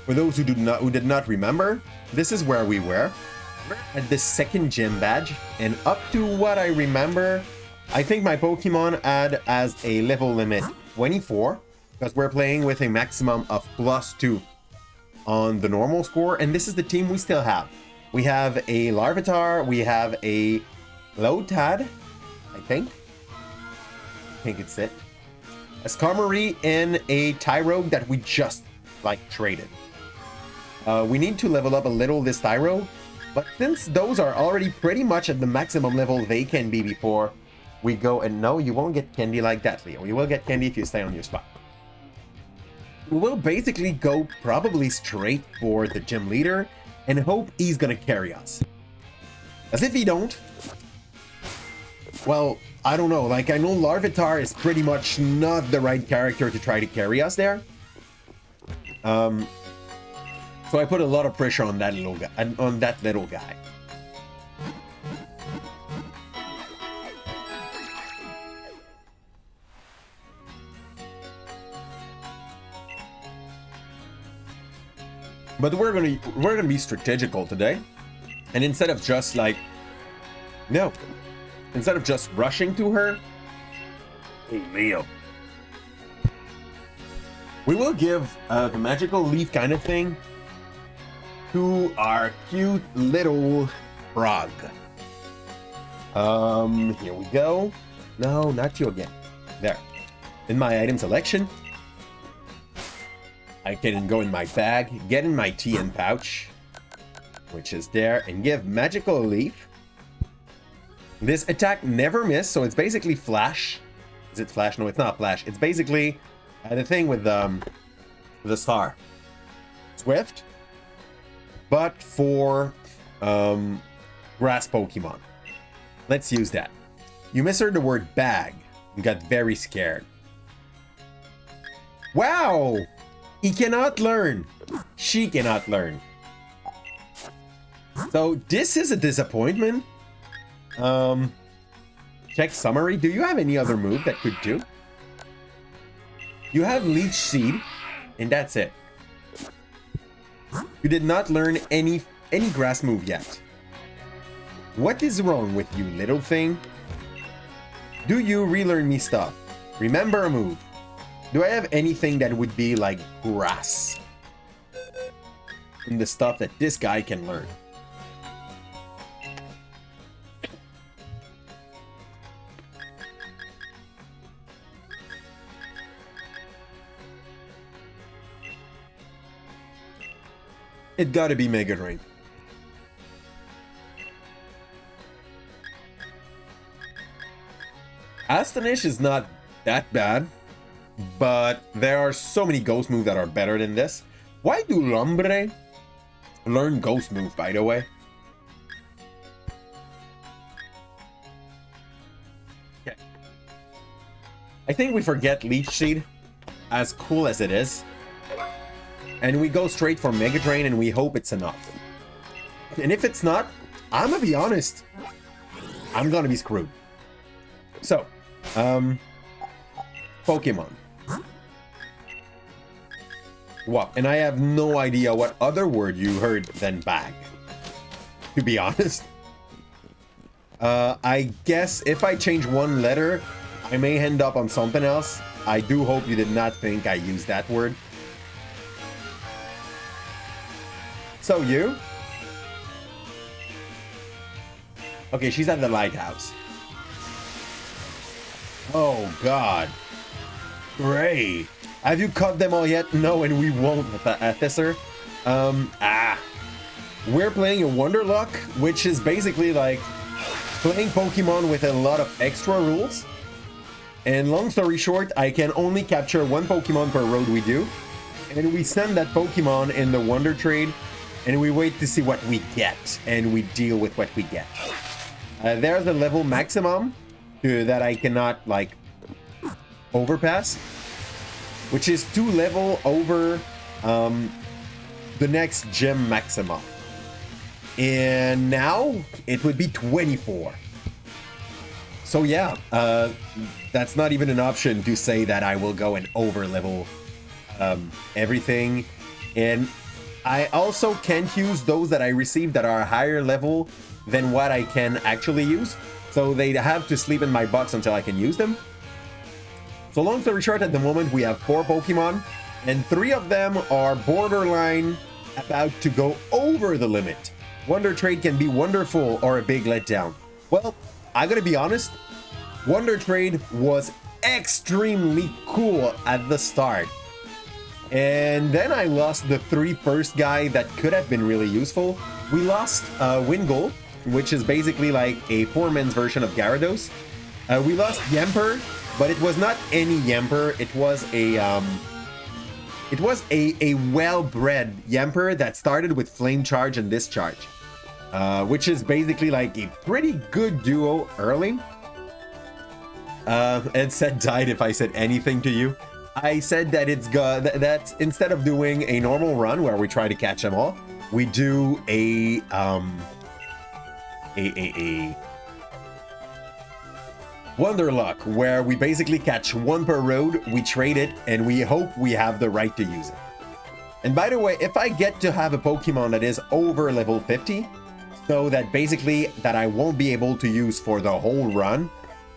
For those who did not remember, this is where we were. We're at the second gym badge, and up to what I remember, I think my Pokemon had as a level limit 24, because we're playing with a maximum of +2 on the normal score, and this is the team we still have. We have a Larvitar, we have a Lotad, I think it's it. A Skarmory and a Tyro that we just like traded. We need to level up a little this Tyro, but since those are already pretty much at the maximum level they can be before we go, and no, you won't get candy like that, Leo. You will get candy if you stay on your spot. We will basically go probably straight for the gym leader and hope he's gonna carry us. As if he don't, well, I don't know. Like, I know Larvitar is pretty much not the right character to try to carry us there. So I put a lot of pressure on that little guy. But we're gonna be strategical today, and instead of just rushing to her, hey Leo, we will give the magical leaf kind of thing to our cute little frog. Here we go. No, not you again. There. In my item selection, I can go in my bag, get in my TN pouch, which is there, and give magical leaf. This attack never miss, so it's basically flash. Is it flash? No, it's not flash. It's basically the thing with the star. Swift, but for grass Pokemon. Let's use that. You misheard the word bag. You got very scared. Wow! He cannot learn. She cannot learn. So this is a disappointment. Check summary. Do you have any other move that could do? You have Leech Seed, and that's it. You did not learn any grass move yet. What is wrong with you, little thing? Do you relearn me stuff? Remember a move. Do I have anything that would be like grass in the stuff that this guy can learn? It gotta be Mega Drain. Astonish is not that bad, but there are so many ghost moves that are better than this. Why do Lombre learn ghost move, by the way? Okay. I think we forget Leech Seed, as cool as it is. And we go straight for Mega Drain and we hope it's enough. And if it's not, I'm gonna be honest, I'm gonna be screwed. So, Pokemon. What? And I have no idea what other word you heard than bag, to be honest. I guess if I change one letter, I may end up on something else. I do hope you did not think I used that word. So you? Okay, she's at the lighthouse. Oh god. Great. Have you caught them all yet? No, and we won't, Professor. We're playing a wonderlock, which is basically like playing Pokemon with a lot of extra rules. And long story short, I can only capture one Pokemon per road we do. And we send that Pokemon in the Wonder Trade, and we wait to see what we get, and we deal with what we get. There's a level maximum that I cannot, like, overpass, which is 2 level over the next gym maximum. And now it would be 24. So yeah, that's not even an option to say that I will go and over level everything. And I also can't use those that I received that are higher level than what I can actually use. So they have to sleep in my box until I can use them. So long story short, at the moment we have 4 Pokemon, and 3 of them are borderline about to go over the limit. Wonder Trade can be wonderful or a big letdown. Well, I gotta be honest, Wonder Trade was extremely cool at the start. And then I lost the 3 first guy that could have been really useful. We lost Wingull, which is basically like a poor man's version of Gyarados. We lost Yamper, but it was not any Yamper. It was a well-bred Yamper that started with Flame Charge and Discharge, which is basically like a pretty good duo early. Ed said died if I said anything to you. I said that it's good that instead of doing a normal run where we try to catch them all, we do a wonderlock where we basically catch 1 per road, we trade it, and we hope we have the right to use it. And by the way, if I get to have a Pokemon that is over level 50, so that basically that I won't be able to use for the whole run,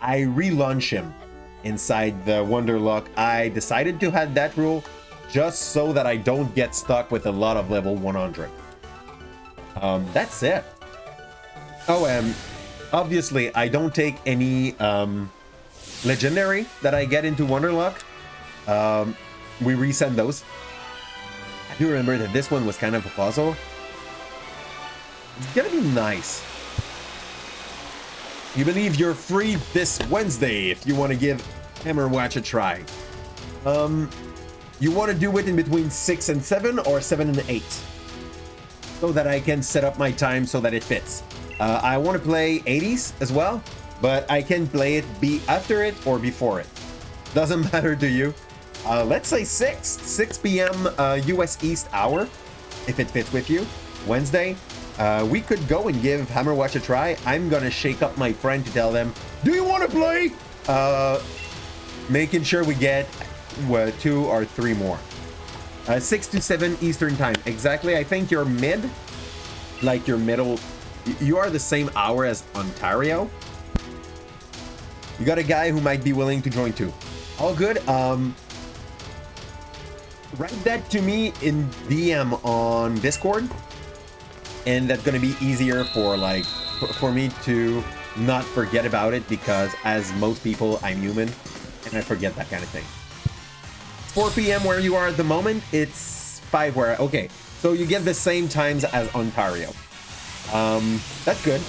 I relaunch him inside the wonderlock. I decided to have that rule just so that I don't get stuck with a lot of level 100. That's it. Oh, obviously I don't take any legendary that I get into wonderlock. We resend those. I do remember that this one was kind of a puzzle. It's gonna be nice. You believe you're free this Wednesday if you want to give Hammer Watch a try. You want to do it in between 6 and 7 or 7 and 8, so that I can set up my time so that it fits. I want to play 80s as well, but I can play it be after it or before it. Doesn't matter to you. Let's say 6 p.m. US East hour, if it fits with you. Wednesday. We could go and give Hammer Watch a try. I'm gonna shake up my friend to tell them, do you want to play? Making sure we get 2 or 3 more. 6 to 7 Eastern time. Exactly. I think you're mid. Like your middle. You are the same hour as Ontario. You got a guy who might be willing to join too. All good. Write that to me in DM on Discord. And that's gonna be easier for for me to not forget about it, because as most people, I'm human and I forget that kind of thing. 4 p.m. where you are at the moment. It's 5 where okay. So you get the same times as Ontario. That's good.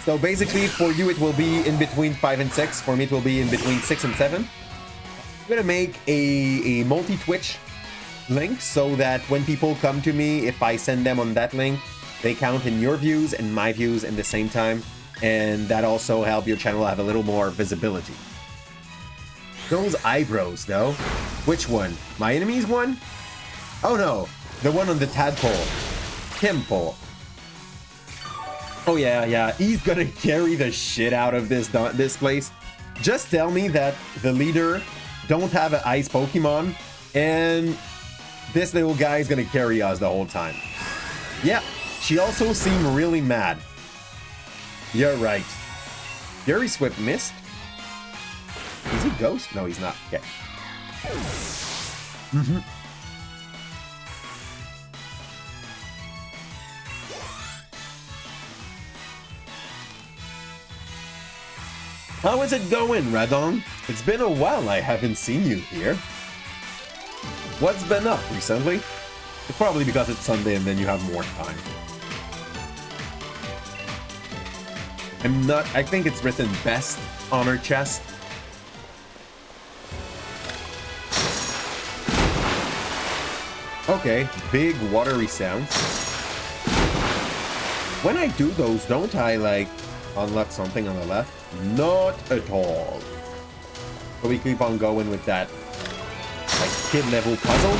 So basically for you it will be in between 5 and 6. For me it will be in between 6 and 7. I'm gonna make a multi-Twitch link so that when people come to me, if I send them on that link, they count in your views and my views in the same time, and that also help your channel have a little more visibility. Those eyebrows, though. Which one? My enemy's one? Oh no, the one on the tadpole. Kimpole. Oh yeah, he's gonna carry the shit out of this place. Just tell me that the leader don't have an ice Pokemon, and this little guy is gonna carry us the whole time. Yeah. She also seemed really mad. You're right. Fury Swift missed. Is he Ghost? No, he's not. Okay. How is it going, Radon? It's been a while I haven't seen you here. What's been up recently? It's probably because it's Sunday and then you have more time. I think it's written best on her chest. Okay, big watery sounds. When I do those, don't I unlock something on the left? Not at all. So we keep on going with that kid level puzzle.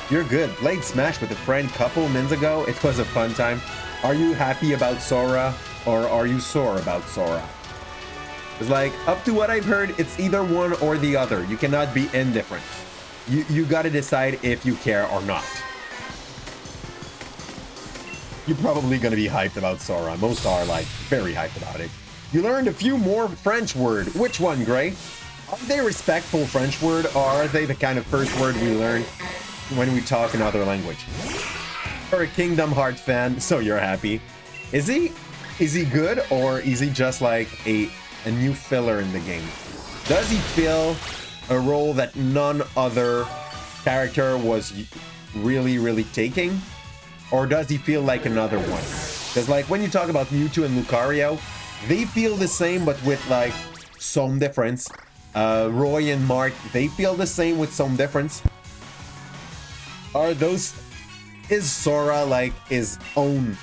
You're good. Played Smash with a friend couple minutes ago. It was a fun time. Are you happy about Sora? Or are you sore about Sora? It's up to what I've heard, it's either one or the other. You cannot be indifferent. You gotta decide if you care or not. You're probably gonna be hyped about Sora. Most are, like, very hyped about it. You learned a few more French words. Which one, Gray? Are they respectful French word, or are they the kind of first word we learn when we talk another language? You're a Kingdom Hearts fan, so you're happy. Is he good, or is he just like a new filler in the game? Does he fill a role that none other character was really taking? Or does he feel like another one? Because like when you talk about Mewtwo and Lucario, they feel the same but with like some difference. Roy and Mark, they feel the same with some difference. Is Sora like his own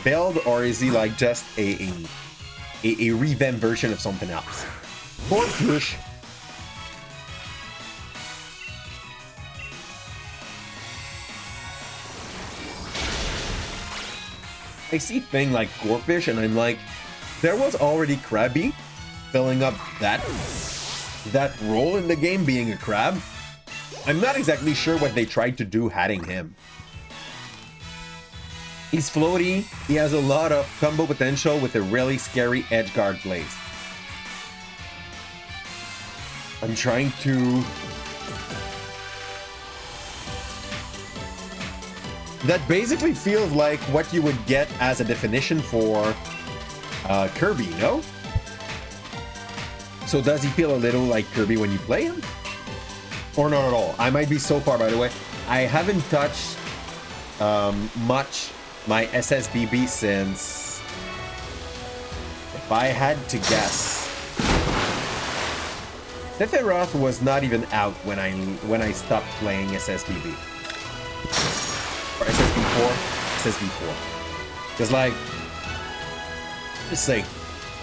build, or is he like just a revamped version of something else? Or push. I see thing like Gorefish and I'm like, there was already Krabby filling up that role in the game, being a crab. I'm not exactly sure what they tried to do adding him. He's floaty, he has a lot of combo potential with a really scary edgeguard blaze. I'm trying to... That basically feels like what you would get as a definition for Kirby, no? So does he feel a little like Kirby when you play him? Or not at all? I might be so far, by the way. I haven't touched much my SSBB since... If I had to guess... Sephiroth was not even out when I stopped playing SSBB. Or SSB4? SSB4. Because like... Let's say...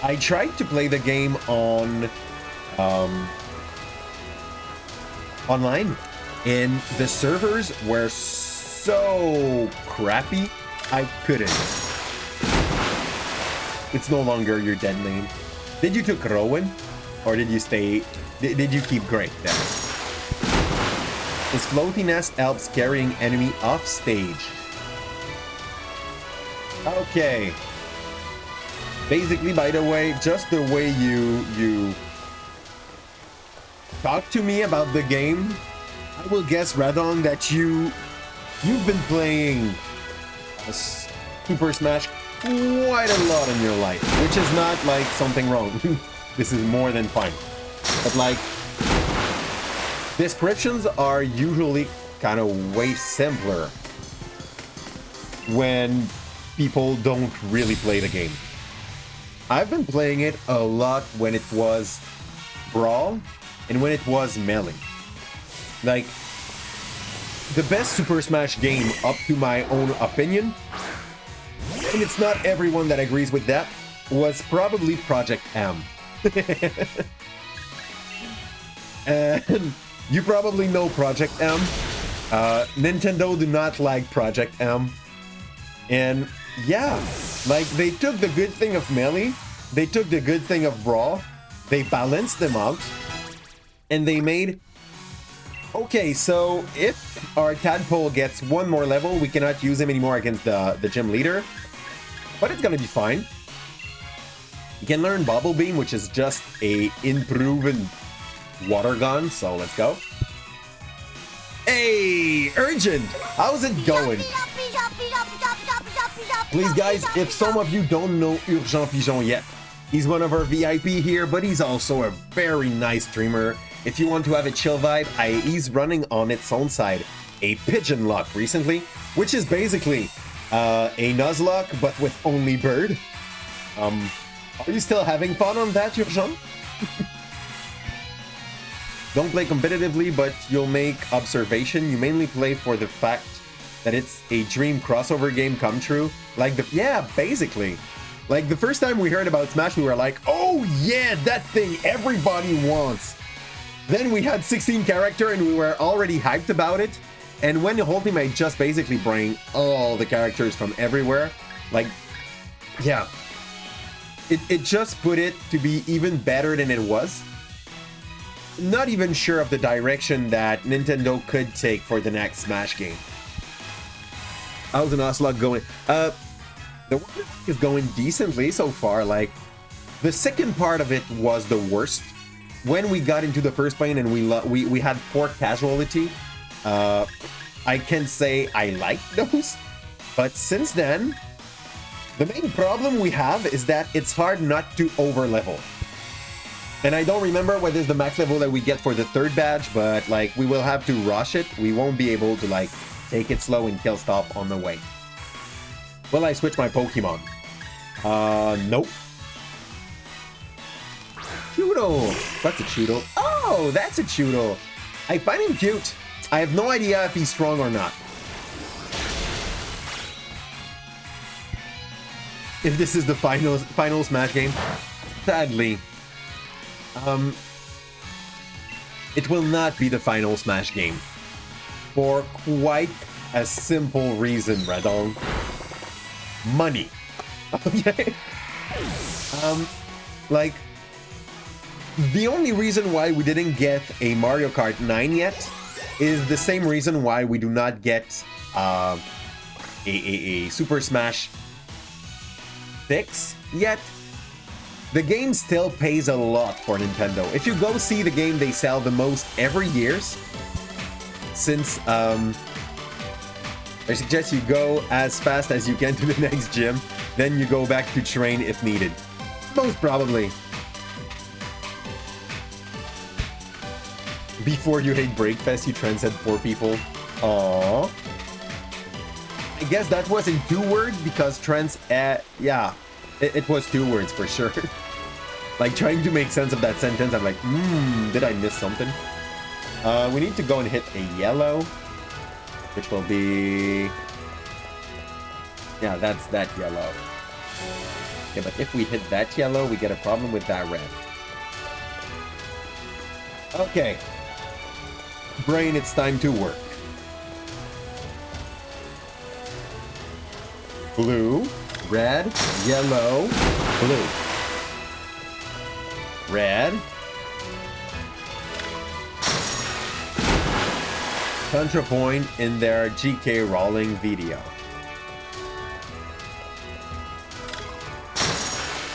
I tried to play the game on... online, and the servers were so crappy, I couldn't. It's no longer your dead name. Did you took Rowan? Or did you stay... Did you keep Gray then? His floatiness helps carrying enemy off stage. Okay. Basically, by the way, just the way you talk to me about the game, I will guess, Radon, that you've been playing Super Smash quite a lot in your life, which is not like something wrong. This is more than fine. But like, descriptions are usually kind of way simpler when people don't really play the game. I've been playing it a lot when it was Brawl and when it was Melee. Like, the best Super Smash game, up to my own opinion, and it's not everyone that agrees with that, was probably Project M. And you probably know Project M. Nintendo do not like Project M. And yeah, like, they took the good thing of Melee, they took the good thing of Brawl, they balanced them out, and they made... Okay, so if our tadpole gets one more level, we cannot use him anymore against the gym leader, but it's gonna be fine. You can learn Bubble Beam, which is just a improved water gun, so let's go. Hey, Urgent! How's it going? Please, guys, if some of you don't know Urgent Pigeon yet, he's one of our VIP here, but he's also a very nice streamer. If you want to have a chill vibe, he's running on its own side a Pigeon Lock recently, which is basically a Nuzlocke, but with only bird. Are you still having fun on that, Urgent? Don't play competitively, but you'll make observation. You mainly play for the fact that it's a dream crossover game come true. Like, yeah, basically. Like, the first time we heard about Smash, we were like, oh yeah, that thing everybody wants. Then we had 16 character and we were already hyped about it. And when the whole team I just basically bring all the characters from everywhere, like, yeah. It just put it to be even better than it was. Not even sure of the direction that Nintendo could take for the next Smash game. How's the Nuzlocke going? The wonderlock is going decently so far. Like, the second part of it was the worst. When we got into the first plane and we had 4 casualty, I can say I like those. But since then, the main problem we have is that it's hard not to over-level. And I don't remember what is the max level that we get for the 3rd badge, but like we will have to rush it. We won't be able to like take it slow and kill stop on the way. Will I switch my Pokemon? Nope. Chudo! What's a Chudo? Oh, that's a Chudo! I find him cute. I have no idea if he's strong or not. If this is the final Smash game, sadly, it will not be the final Smash game. For quite a simple reason, Radong. Money. Okay? Like, the only reason why we didn't get a Mario Kart 9 yet is the same reason why we do not get a Super Smash 6 yet. The game still pays a lot for Nintendo. If you go see the game they sell the most every year, since I suggest you go as fast as you can to the next gym, then you go back to train if needed. Most probably. Before you hate Breakfast, you transcend 4 people. Aww. I guess that was in 2 words because yeah, it was 2 words for sure. Like trying to make sense of that sentence, I'm like, did I miss something? We need to go and hit a yellow, which will be, yeah, that's that yellow. Okay, but if we hit that yellow, we get a problem with that red. Okay. Brain, it's time to work. Blue, red, yellow, blue. Red. ContraPoint in their GK Rowling video.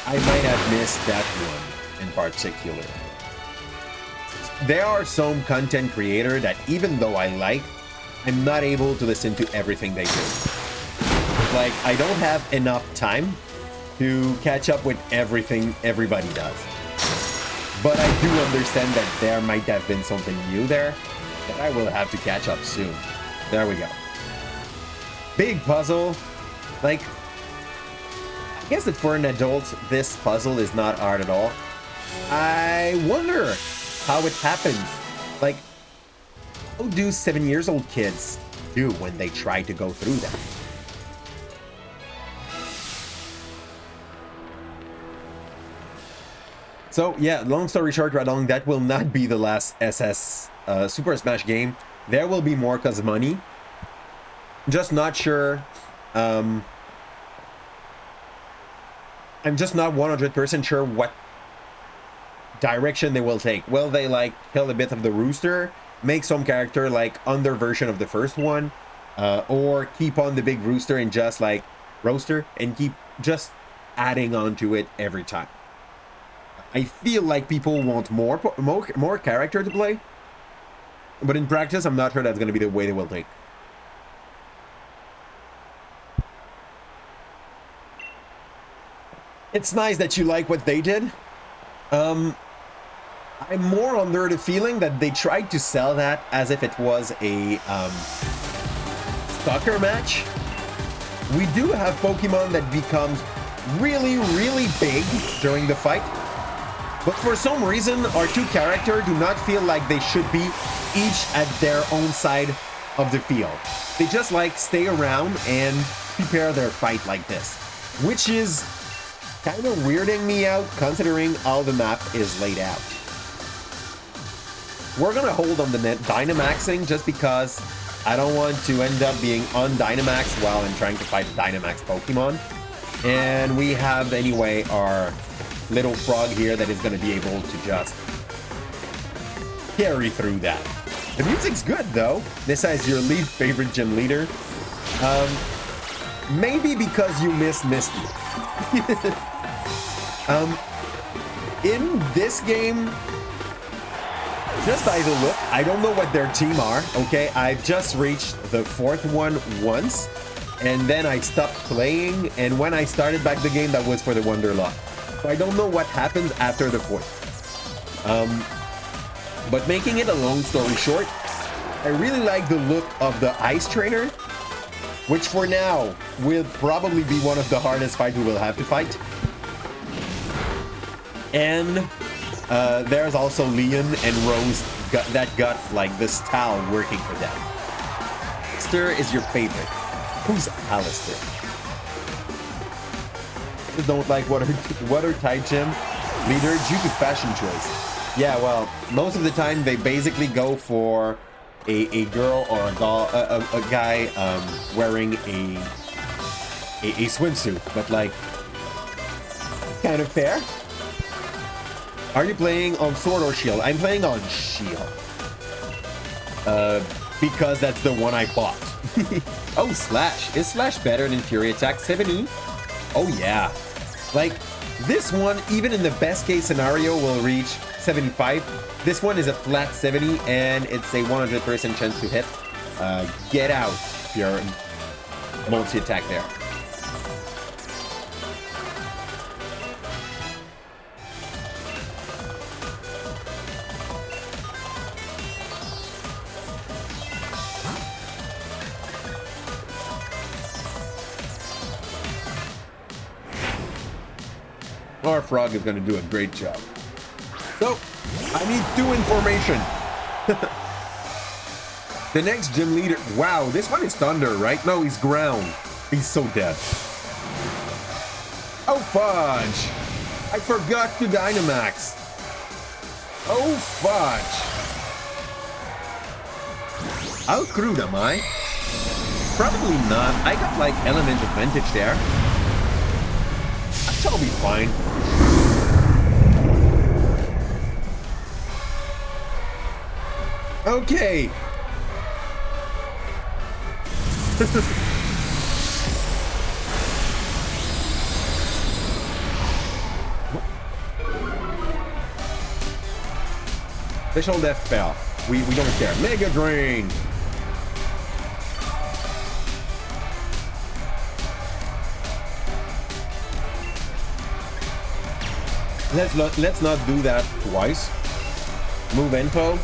I might have missed that one in particular. There are some content creators that even though I like, I'm not able to listen to everything they do. Like, I don't have enough time to catch up with everything everybody does. But I do understand that there might have been something new there that I will have to catch up soon. There we go. Big puzzle. Like, I guess that for an adult, this puzzle is not hard at all. I wonder how it happens. Like, how do 7-year-old kids do when they try to go through that? So yeah, long story short, Radong, that will not be the last SS Super Smash game. There will be more because of money. Just not sure. I'm just not 100% sure what direction they will take. Will they like kill a bit of the rooster, make some character like under version of the first one, or keep on the big rooster and just like roaster and keep just adding on to it every time? I feel like people want more character to play, but in practice, I'm not sure that's going to be the way they will take. It's nice that you like what they did. I'm more under the feeling that they tried to sell that as if it was a soccer match. We do have Pokemon that becomes really, really big during the fight. But for some reason, our 2 characters do not feel like they should be each at their own side of the field. They just like stay around and prepare their fight like this, which is kind of weirding me out considering how the map is laid out. We're gonna hold on the Dynamaxing just because I don't want to end up being on Dynamax while I'm trying to fight Dynamax Pokemon. And we have anyway our little frog here that is going to be able to just carry through that. The music's good though. This is your least favorite gym leader. Maybe because you missed Misty. In this game, just by the look, I don't know what their team are, okay? I've just reached the 4th one once, and then I stopped playing, and when I started back the game, that was for the wonderlock. So I don't know what happens after the 4th. But making it a long story short, I really like the look of the ice trainer, which for now will probably be one of the hardest fights we will have to fight. And there's also Leon and Rose that got like the style working for them. Alistair is your favorite. Who's Alistair? I don't like water type gym leader due to fashion choice. Yeah, well, most of the time they basically go for a girl or a guy wearing a swimsuit, but like kind of fair. Are you playing on sword or shield? I'm playing on shield. Because that's the one I bought. Oh, slash. Is slash better than fury attack? 70? Oh yeah. Like this one, even in the best case scenario, will reach 75. This one is a flat 70 and it's a 100% chance to hit. Get out your multi-attack there. Our frog is going to do a great job. So, I need 2 information. The next gym leader. Wow, this one is thunder, right? No, he's ground. He's so dead. Oh, fudge. I forgot to Dynamax. Oh, fudge. How screwed am I? Probably not. I got like element advantage there. I'll be fine. Okay. Special death spell. We don't care. Mega Drain. Let's not do that twice. Move info.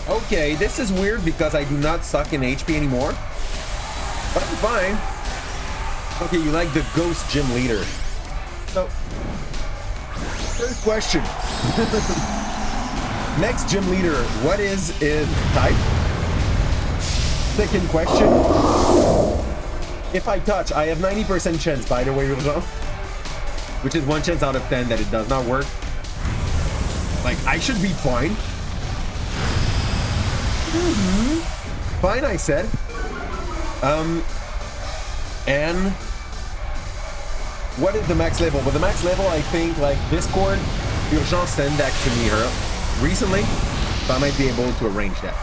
Okay, this is weird because I do not suck in HP anymore. But I'm fine. Okay, you like the ghost gym leader. So, first question. Next gym leader, what is his type? Second question. If I touch, I have 90% chance, by the way, which is 1 chance out of 10 that it does not work. Like, I should be fine. Fine, I said. And what is the max level? But the max level, I think, like Discord, Urgence sent that to me recently, so I might be able to arrange that.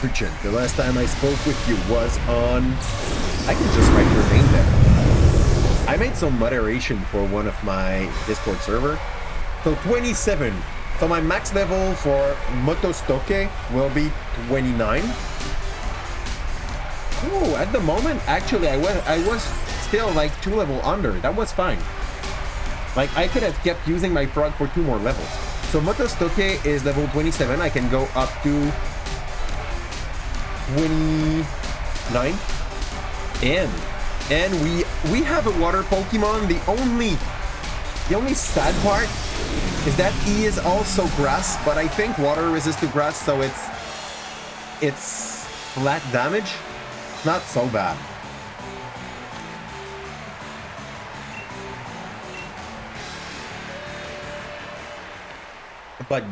Richard, the last time I spoke with you was on... I can just write your name there. I made some moderation for one of my Discord server. So 27. So my max level for motostoke will be 29. Oh, at the moment, actually, I was still like 2 level under. That was fine. Like, I could have kept using my frog for 2 more levels. So motostoke is level 27. I can go up to 29. And we have a water Pokemon. The only sad part is that he is also grass, but I think water resists to grass, so it's flat damage. Not so bad. But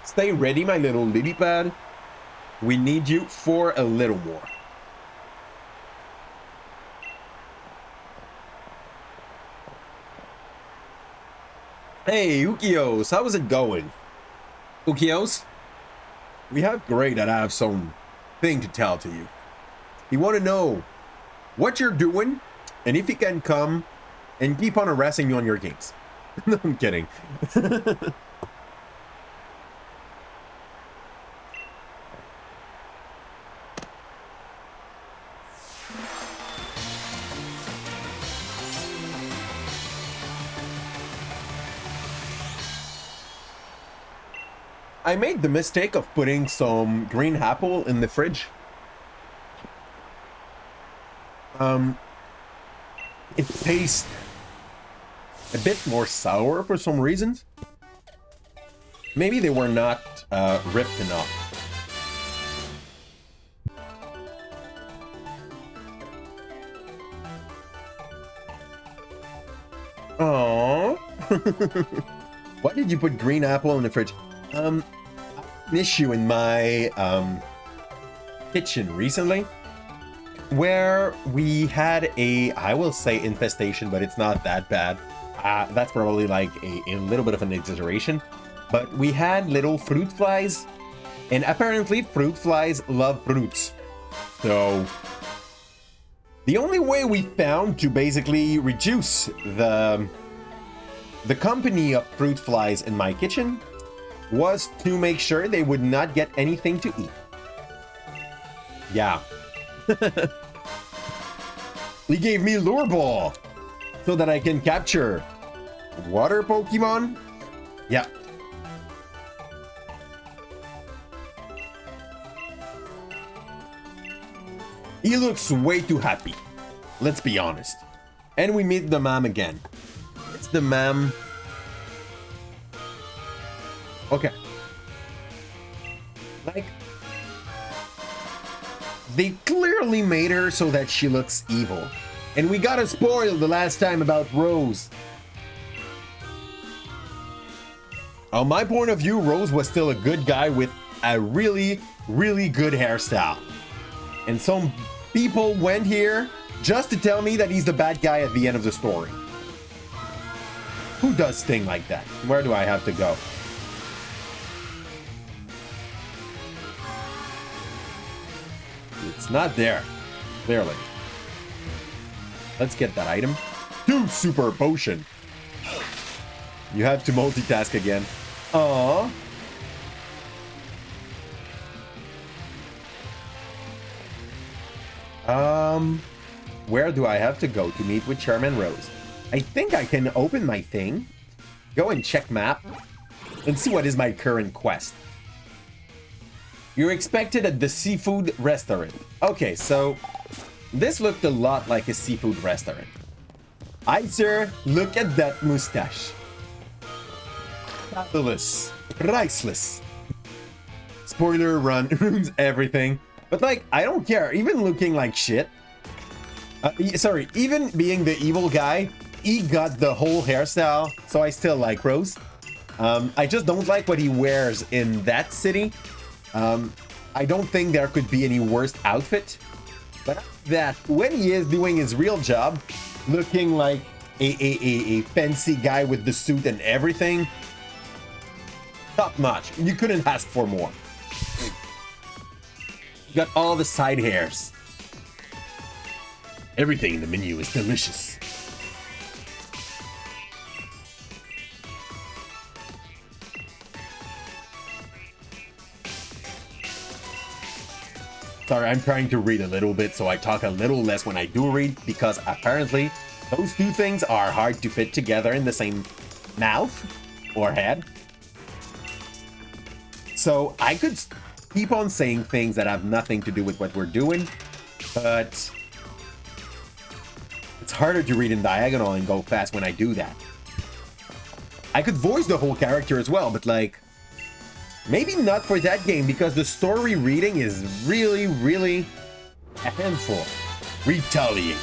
stay ready, my little lily pad. We need you for a little more. Hey, Ukios, how's it going? Ukios, we have great that I have some thing to tell to you. You want to know what you're doing and if you can come and keep on harassing you on your games. No, I'm kidding. I made the mistake of putting some green apple in the fridge. It tastes a bit more sour for some reasons. Maybe they were not ripped enough. Oh. Why did you put green apple in the fridge? An issue in my kitchen recently where we had a, I will say infestation, but it's not that bad. That's probably like a little bit of an exaggeration, but we had little fruit flies, and apparently fruit flies love fruits. So the only way we found to basically reduce the company of fruit flies in my kitchen was to make sure they would not get anything to eat. Yeah. He gave me lure ball so that I can capture water Pokemon. Yeah. He looks way too happy. Let's be honest. And we meet the mom again. It's the mom. Okay. Like, they clearly made her so that she looks evil. And we got spoiled the last time about Rose. On my point of view, Rose was still a good guy with a really, really good hairstyle. And some people went here just to tell me that he's the bad guy at the end of the story. Who does things like that? Where do I have to go? It's not there, clearly. Let's get that item. 2 super potion. You have to multitask again. Aww. Where do I have to go to meet with Chairman Rose? I think I can open my thing, go and check map, and see what is my current quest. You're expected at the seafood restaurant. Okay, so this looked a lot like a seafood restaurant. Hi, sir. Look at that mustache. Fabulous. Priceless. Spoiler run ruins everything. But like, I don't care. Even looking like shit. Sorry, even being the evil guy, he got the whole hairstyle. So I still like Rose. I just don't like what he wears in that city. I don't think there could be any worse outfit. But that when he is doing his real job, looking like a fancy guy with the suit and everything, top notch. You couldn't ask for more. You got all the side hairs. Everything in the menu is delicious. Sorry, I'm trying to read a little bit, so I talk a little less when I do read, because apparently those two things are hard to fit together in the same mouth or head. So I could keep on saying things that have nothing to do with what we're doing, but it's harder to read in diagonal and go fast when I do that. I could voice the whole character as well, but like, maybe not for that game, because the story reading is really, really a handful. Retaliate.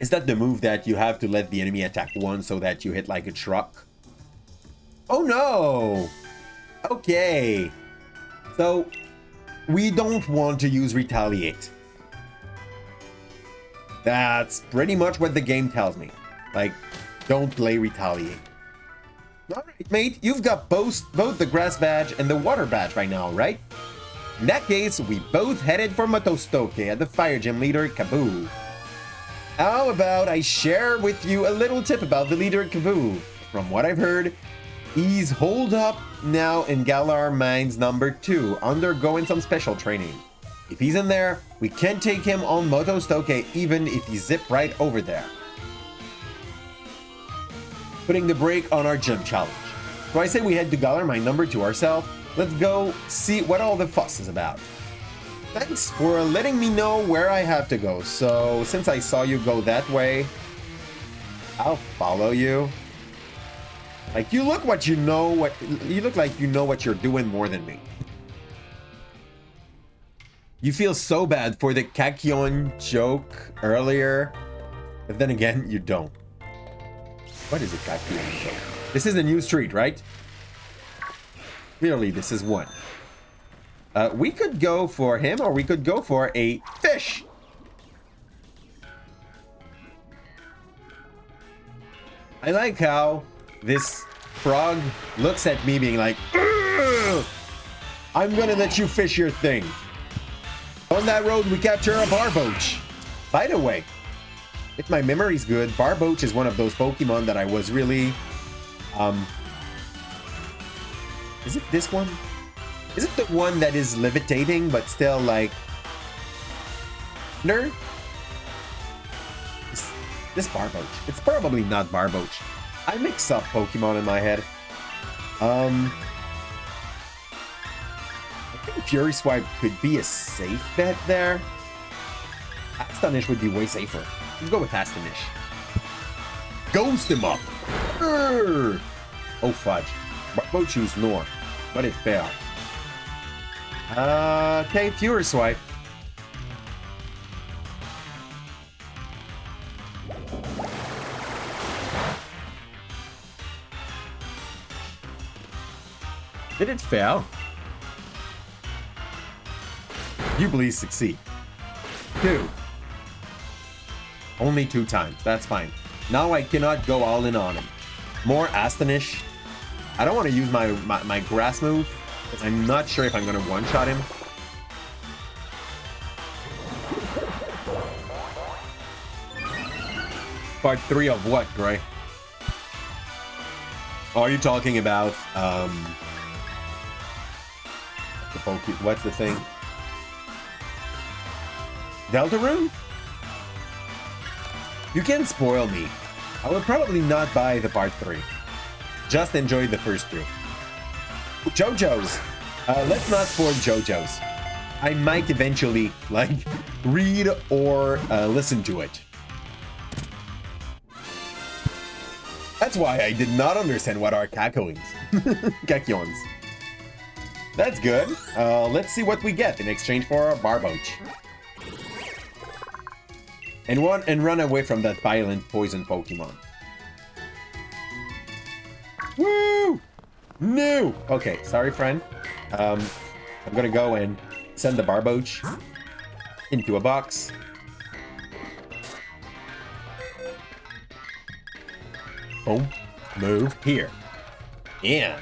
Is that the move that you have to let the enemy attack once so that you hit like a truck? Oh no! Okay. So, we don't want to use retaliate. That's pretty much what the game tells me. Like, Don't play retaliate. Alright, mate, you've got both the grass badge and the water badge right now, right? In that case, we both headed for Motostoke at the fire gym leader, Kaboo. How about I share with you a little tip about the leader, Kaboo? From what I've heard, he's holed up now in Galar Mines number 2, undergoing some special training. If he's in there, we can take him on Motostoke even if he zip right over there. Putting the brake on our gym challenge. So I say we head to Galar Mine number 2 ourselves. Let's go see what all the fuss is about. Thanks for letting me know where I have to go. So since I saw you go that way, I'll follow you. Like you look like you know what you're doing more than me. You feel so bad for the Kakyon joke earlier, but then again, you don't. What is a Kakyon joke? This is a new street, right? Clearly, this is one. We could go for him, or we could go for a fish. I like how this frog looks at me being like, "Ugh! I'm gonna let you fish your thing." On that road, we capture a Barboach. By the way, if my memory's good, Barboach is one of those Pokemon that I was really... Is it this one? Is it the one that is levitating, but still, like... Nerd? This Barboach. It's probably not Barboach. I mix up Pokemon in my head. I think Fury Swipe could be a safe bet there. Astonish would be way safer. Let's go with Astonish. Ghost him up! Urgh. Oh fudge. Barboach use Nor. But it failed. Okay, Fury Swipe. Did it fail? You please succeed. 2. Only 2 times. That's fine. Now I cannot go all in on him. More Astonish. I don't want to use my grass move, because I'm not sure if I'm going to one-shot him. Part 3 of what, Gray? Oh, are you talking about, what's the thing? Deltarune? You can spoil me. I will probably not buy the part 3. Just enjoy the first 2. JoJo's. Let's not spoil JoJo's. I might eventually, like, read or listen to it. That's why I did not understand what are Kakyons. Kakyons. That's good. Let's see what we get in exchange for a Barboach. And run away from that violent poison Pokemon. Woo! No! Okay, sorry, friend. I'm gonna go and send the Barboach into a box. Boom. Move here. And...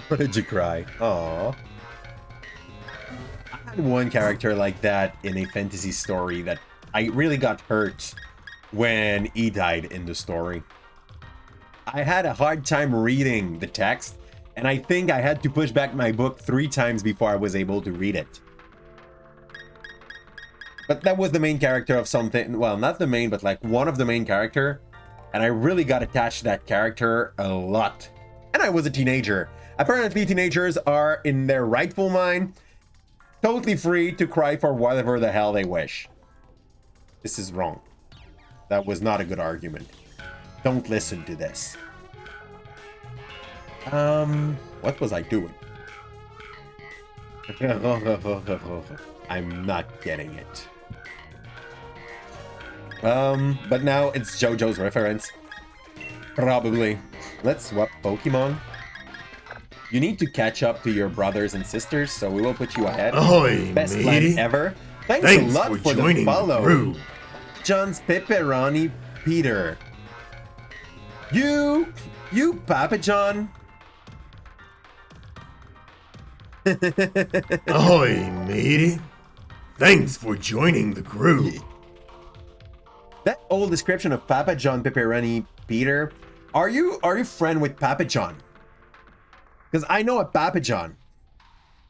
What did you cry? Aww. I had one character like that in a fantasy story that I really got hurt when he died in the story. I had a hard time reading the text, and I think I had to push back my book 3 times before I was able to read it. But that was the main character of something, well, not the main, but like one of the main character, and I really got attached to that character a lot. And I was a teenager. Apparently teenagers are, in their rightful mind, totally free to cry for whatever the hell they wish. This is wrong. That was not a good argument. Don't listen to this. What was I doing? I'm not getting it. But now it's JoJo's reference. Probably. Let's swap Pokemon. You need to catch up to your brothers and sisters, so we will put you ahead. Ahoy, Best matey. plan ever. Thanks a lot for the follow. John's Pepperoni Peter. You Papa John. Ahoy, matey. Thanks for joining the crew. That old description of Papa John Pepperoni Peter. Are you friend with Papa John? Because I know a Papa John.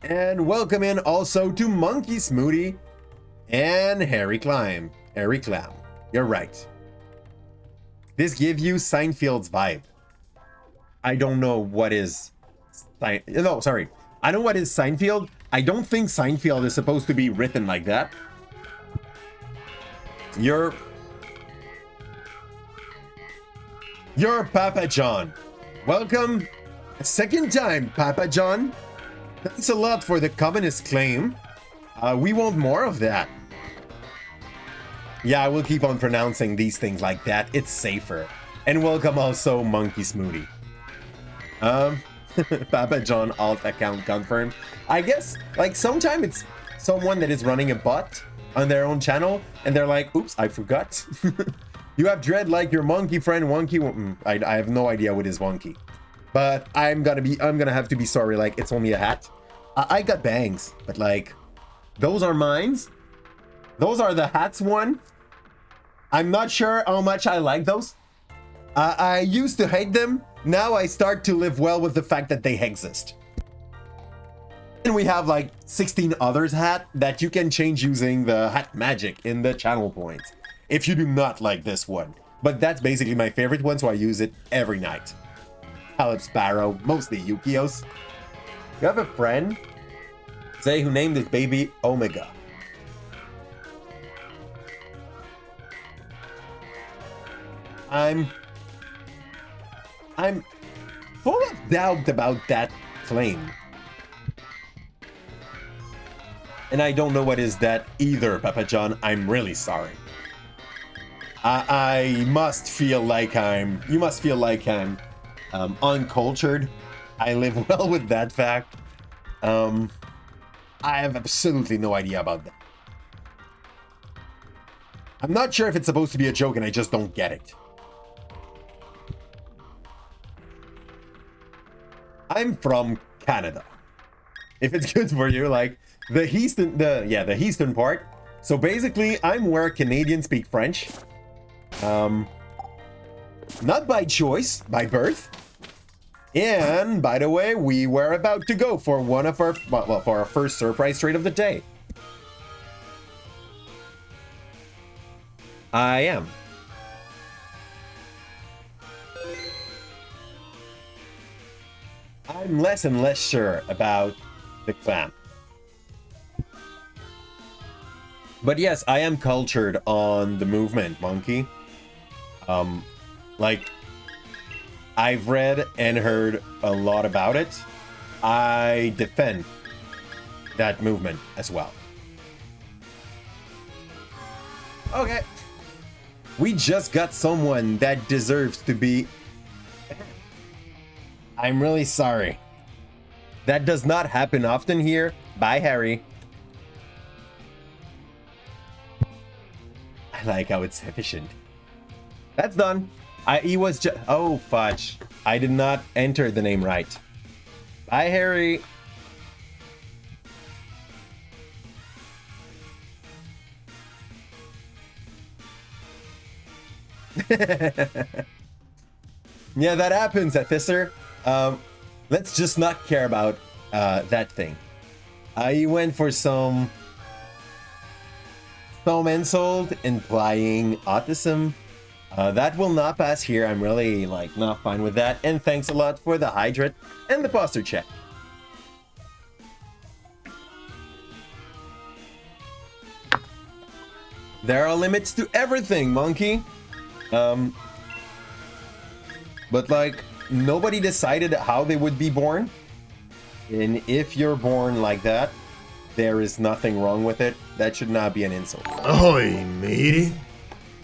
And welcome in also to Monkey Smoothie and Harry Climb. Harry Clown. You're right. This gives you Seinfeld's vibe. I don't know what is... No, sorry. I know what is Seinfeld. I don't think Seinfeld is supposed to be written like that. You're Papa John. Welcome. A second time, Papa John. Thanks a lot for the communist claim. We want more of that. Yeah, I will keep on pronouncing these things like that. It's safer. And welcome also, Monkey Smoothie. Papa John alt account confirmed. I guess, like, sometimes it's someone that is running a bot on their own channel, and they're like, oops, I forgot. You have dread like your monkey friend Wonky. I have no idea what is Wonky. But I'm gonna have to be sorry, like, it's only a hat. I got bangs, but like, those are mines. Those are the hats one. I'm not sure how much I like those. I used to hate them. Now I start to live well with the fact that they exist. And we have like 16 others hat that you can change using the hat magic in the channel points. If you do not like this one. But that's basically my favorite one, so I use it every night. Caleb Sparrow, mostly Yukios. You have a friend, say, who named his baby Omega. I'm full of doubt about that claim. And I don't know what is that either, Papa John. I'm really sorry. I must feel like you must feel like I'm uncultured. I live well with that fact. I have absolutely no idea about that. I'm not sure if it's supposed to be a joke and I just don't get it. I'm from Canada. If it's good for you, like the eastern part. So basically, I'm where Canadians speak French. Not by choice, by birth. And by the way, we were about to go for one of our for our first surprise trade of the day. I am. I'm less and less sure about the clan. But yes, I am cultured on the movement, Monkey. Like, I've read and heard a lot about it. I defend that movement as well. Okay. We just got someone that deserves to be... I'm really sorry. That does not happen often here. Bye, Harry. I like how it's efficient. That's done. He was just... Oh, fudge. I did not enter the name right. Bye, Harry. Yeah, that happens, Fisser. Let's just not care about that thing. I went for some insult implying autism. That will not pass here. I'm really like not fine with that. And thanks a lot for the hydrate and the posture check. There are limits to everything, Monkey. But like, nobody decided how they would be born. And if you're born like that, there is nothing wrong with it. That should not be an insult. Ahoy, matey.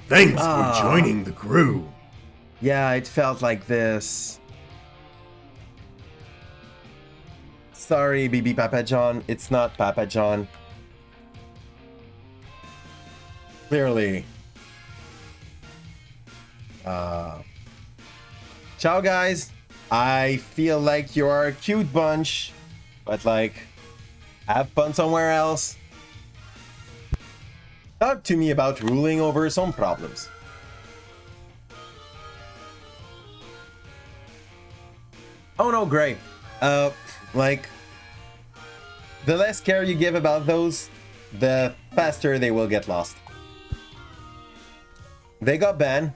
Thanks for joining the crew. Yeah, it felt like this. Sorry, BB Papa John. It's not Papa John. Clearly, Ciao, guys. I feel like you're a cute bunch, but like, have fun somewhere else. Talk to me about ruling over some problems. Oh no, great. Like, the less care you give about those, the faster they will get lost. They got banned.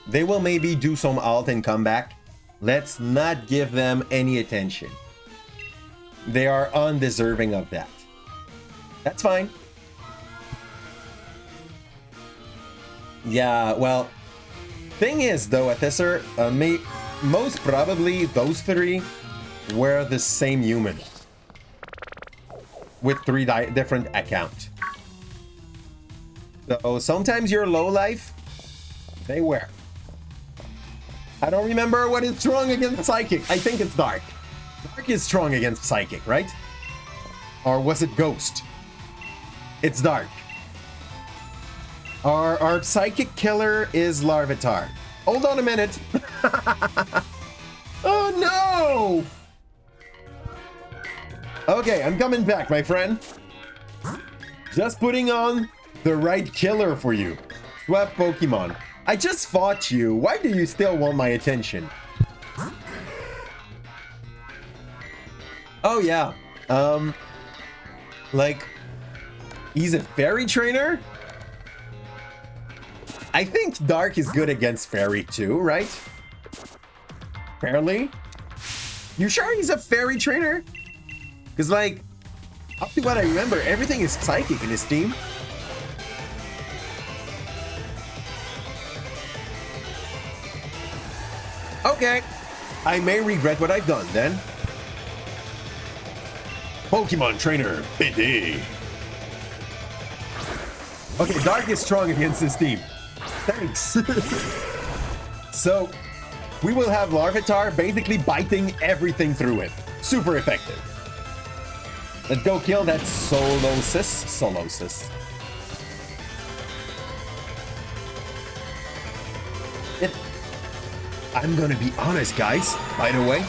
They will maybe do some alt and come back. Let's not give them any attention. They are undeserving of that. That's fine. Yeah, well, thing is though, Athesser, most probably those three were the same human with three different accounts. So sometimes you're low life, they were. I don't remember what is strong against Psychic. I think it's Dark. Dark is strong against Psychic, right? Or was it Ghost? It's Dark. Our Psychic killer is Larvitar. Hold on a minute. Oh no! Okay, I'm coming back, my friend. Just putting on the right killer for you. Swap Pokemon. I just fought you. Why do you still want my attention? Oh yeah. Like, he's a fairy trainer? I think Dark is good against fairy too, right? Fairly? You sure he's a fairy trainer? Because like, up to what I remember, everything is psychic in his team. Okay. I may regret what I've done then. Pokemon Trainer, PD. Okay, Dark is strong against this team. Thanks. So, we will have Larvitar basically biting everything through it. Super effective. Let's go kill that Solosis. I'm gonna be honest, guys. By the way,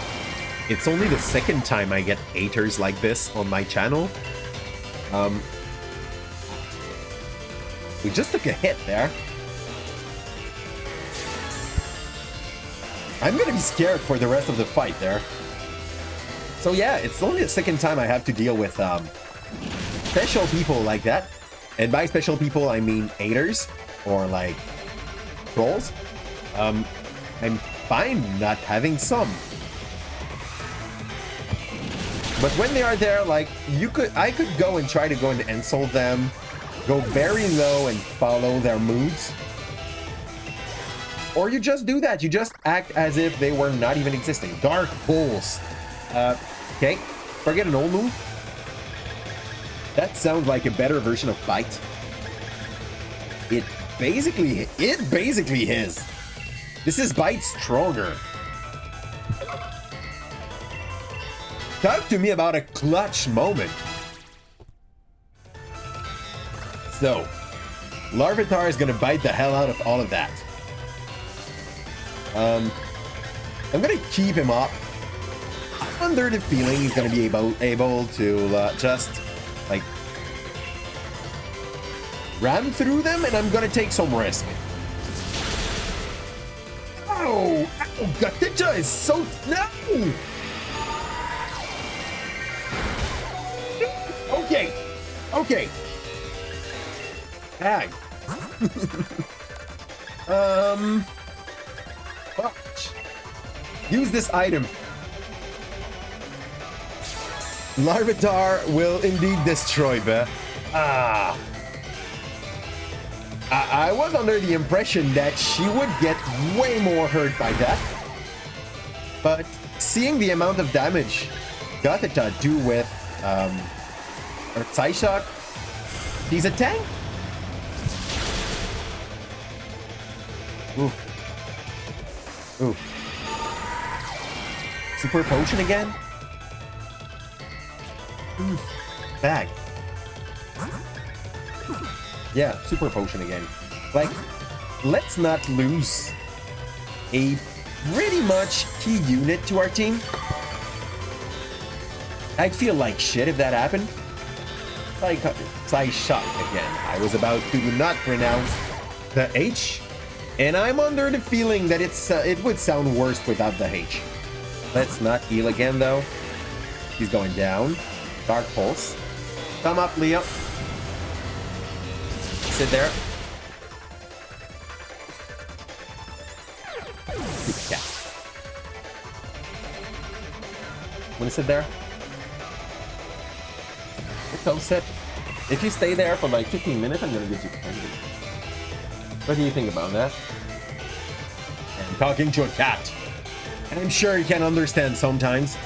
it's only the second time I get haters like this on my channel. We just took a hit there. I'm gonna be scared for the rest of the fight there. So yeah, it's only the second time I have to deal with special people like that. And by special people, I mean haters or like trolls. I'm fine not having some. But when they are there, like I could go and try to go and insult them, go very low and follow their moods. Or you just do that. You just act as if they were not even existing. Dark Bulls. Okay. Forget an old move. That sounds like a better version of Bite. It basically is. This is Bite stronger. Talk to me about a clutch moment. So, Larvitar is gonna bite the hell out of all of that. I'm gonna keep him up. I'm under the feeling he's gonna be able to just like ram through them, and I'm gonna take some risk. Oh, Gatija is so no. Okay. Tag. Use this item. Larvitar will indeed destroy Beth. I was under the impression that she would get way more hurt by that. But seeing the amount of damage Gatita do with her Psyshock, he's a tank. Ooh. Super potion again? Bag. Yeah, super potion again. Like, let's not lose a pretty much key unit to our team. I'd feel like shit if that happened. I shot again. I was about to not pronounce the H, and I'm under the feeling that it would sound worse without the H. Let's not heal again, though. He's going down. Dark Pulse. Come up, Leo. Sit there. Good cat. Want to sit there? Come sit. If you stay there for like 15 minutes, I'm gonna get you candy. What do you think about that? I'm talking to a cat. And I'm sure you can understand sometimes.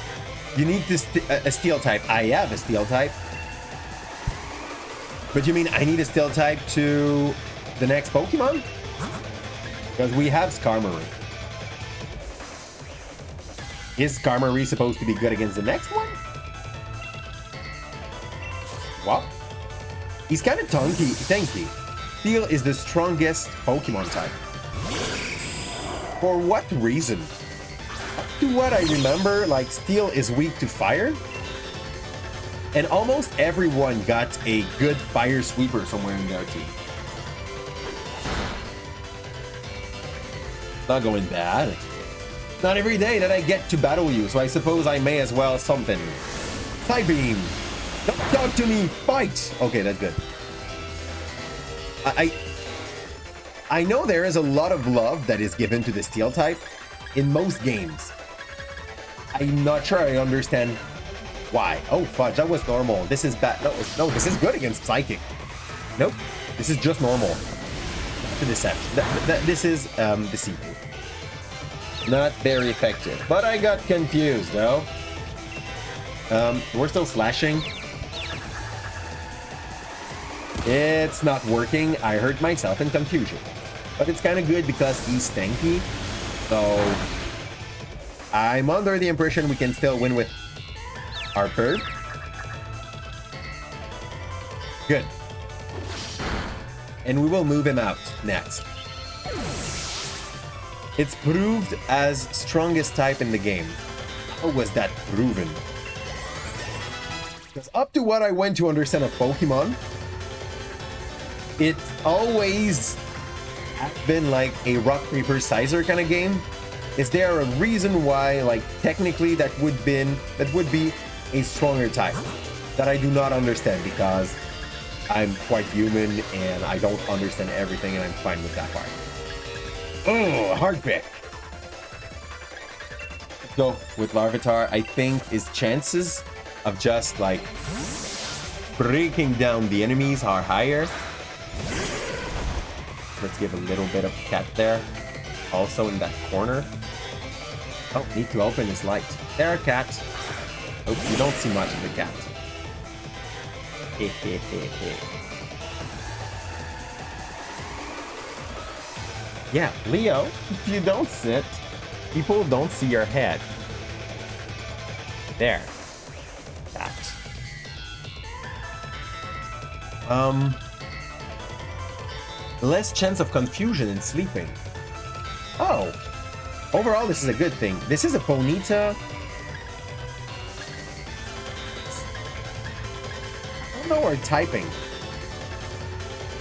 You need a steel type. I have a steel type. But you mean I need a steel type to the next Pokemon? Because we have Skarmory. Is Skarmory supposed to be good against the next one? What? He's kind of tanky. Steel is the strongest Pokemon type. For what reason? Up to what I remember, like, Steel is weak to fire. And almost everyone got a good fire sweeper somewhere in their team. Not going bad. Not every day that I get to battle you, so I suppose I may as well something. Type Beam! Don't talk to me! Fight! Okay, that's good. I know there is a lot of love that is given to the Steel type in most games. I'm not sure I understand why. Oh, fudge, that was normal. This is bad. No, this is good against Psychic. Nope, this is just normal. The deception. This is deceiving. Not very effective. But I got confused, though. We're still slashing. It's not working. I hurt myself in confusion. But it's kind of good because he's tanky. So I'm under the impression we can still win with our bird. Good. And we will move him out next. It's proved as strongest type in the game. How was that proven? Because up to what I went to understand of Pokemon, it's always been like a rock, paper, scissors kind of game. Is there a reason why, like, technically that would be a stronger type that I do not understand, because I'm quite human and I don't understand everything, and I'm fine with that part. Oh, hard pick. Let's go with Larvitar. I think his chances of just like breaking down the enemies are higher. Let's give a little bit of cat there. Also in that corner. Oh, need to open his light. There, cat. Oh, you don't see much of the cat. Yeah, Leo, if you don't sit, people don't see your head. There. That. Less chance of confusion in sleeping. Oh. Overall, this is a good thing. This is a Ponyta. I don't know where typing.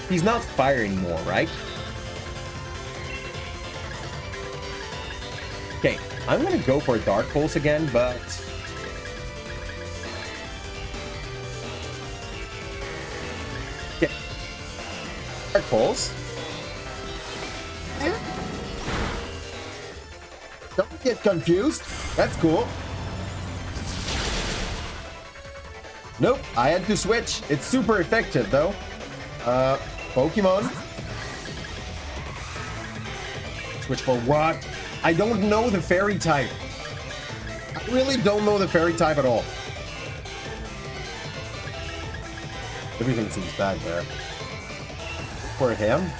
He's not fire anymore, right? Okay, I'm gonna go for Dark Pulse again, but okay. Dark Pulse. Don't get confused. That's cool. Nope, I had to switch. It's super effective though. Pokemon. Switch for what? I don't know the fairy type. I really don't know the fairy type at all. Everything seems bad there. For him?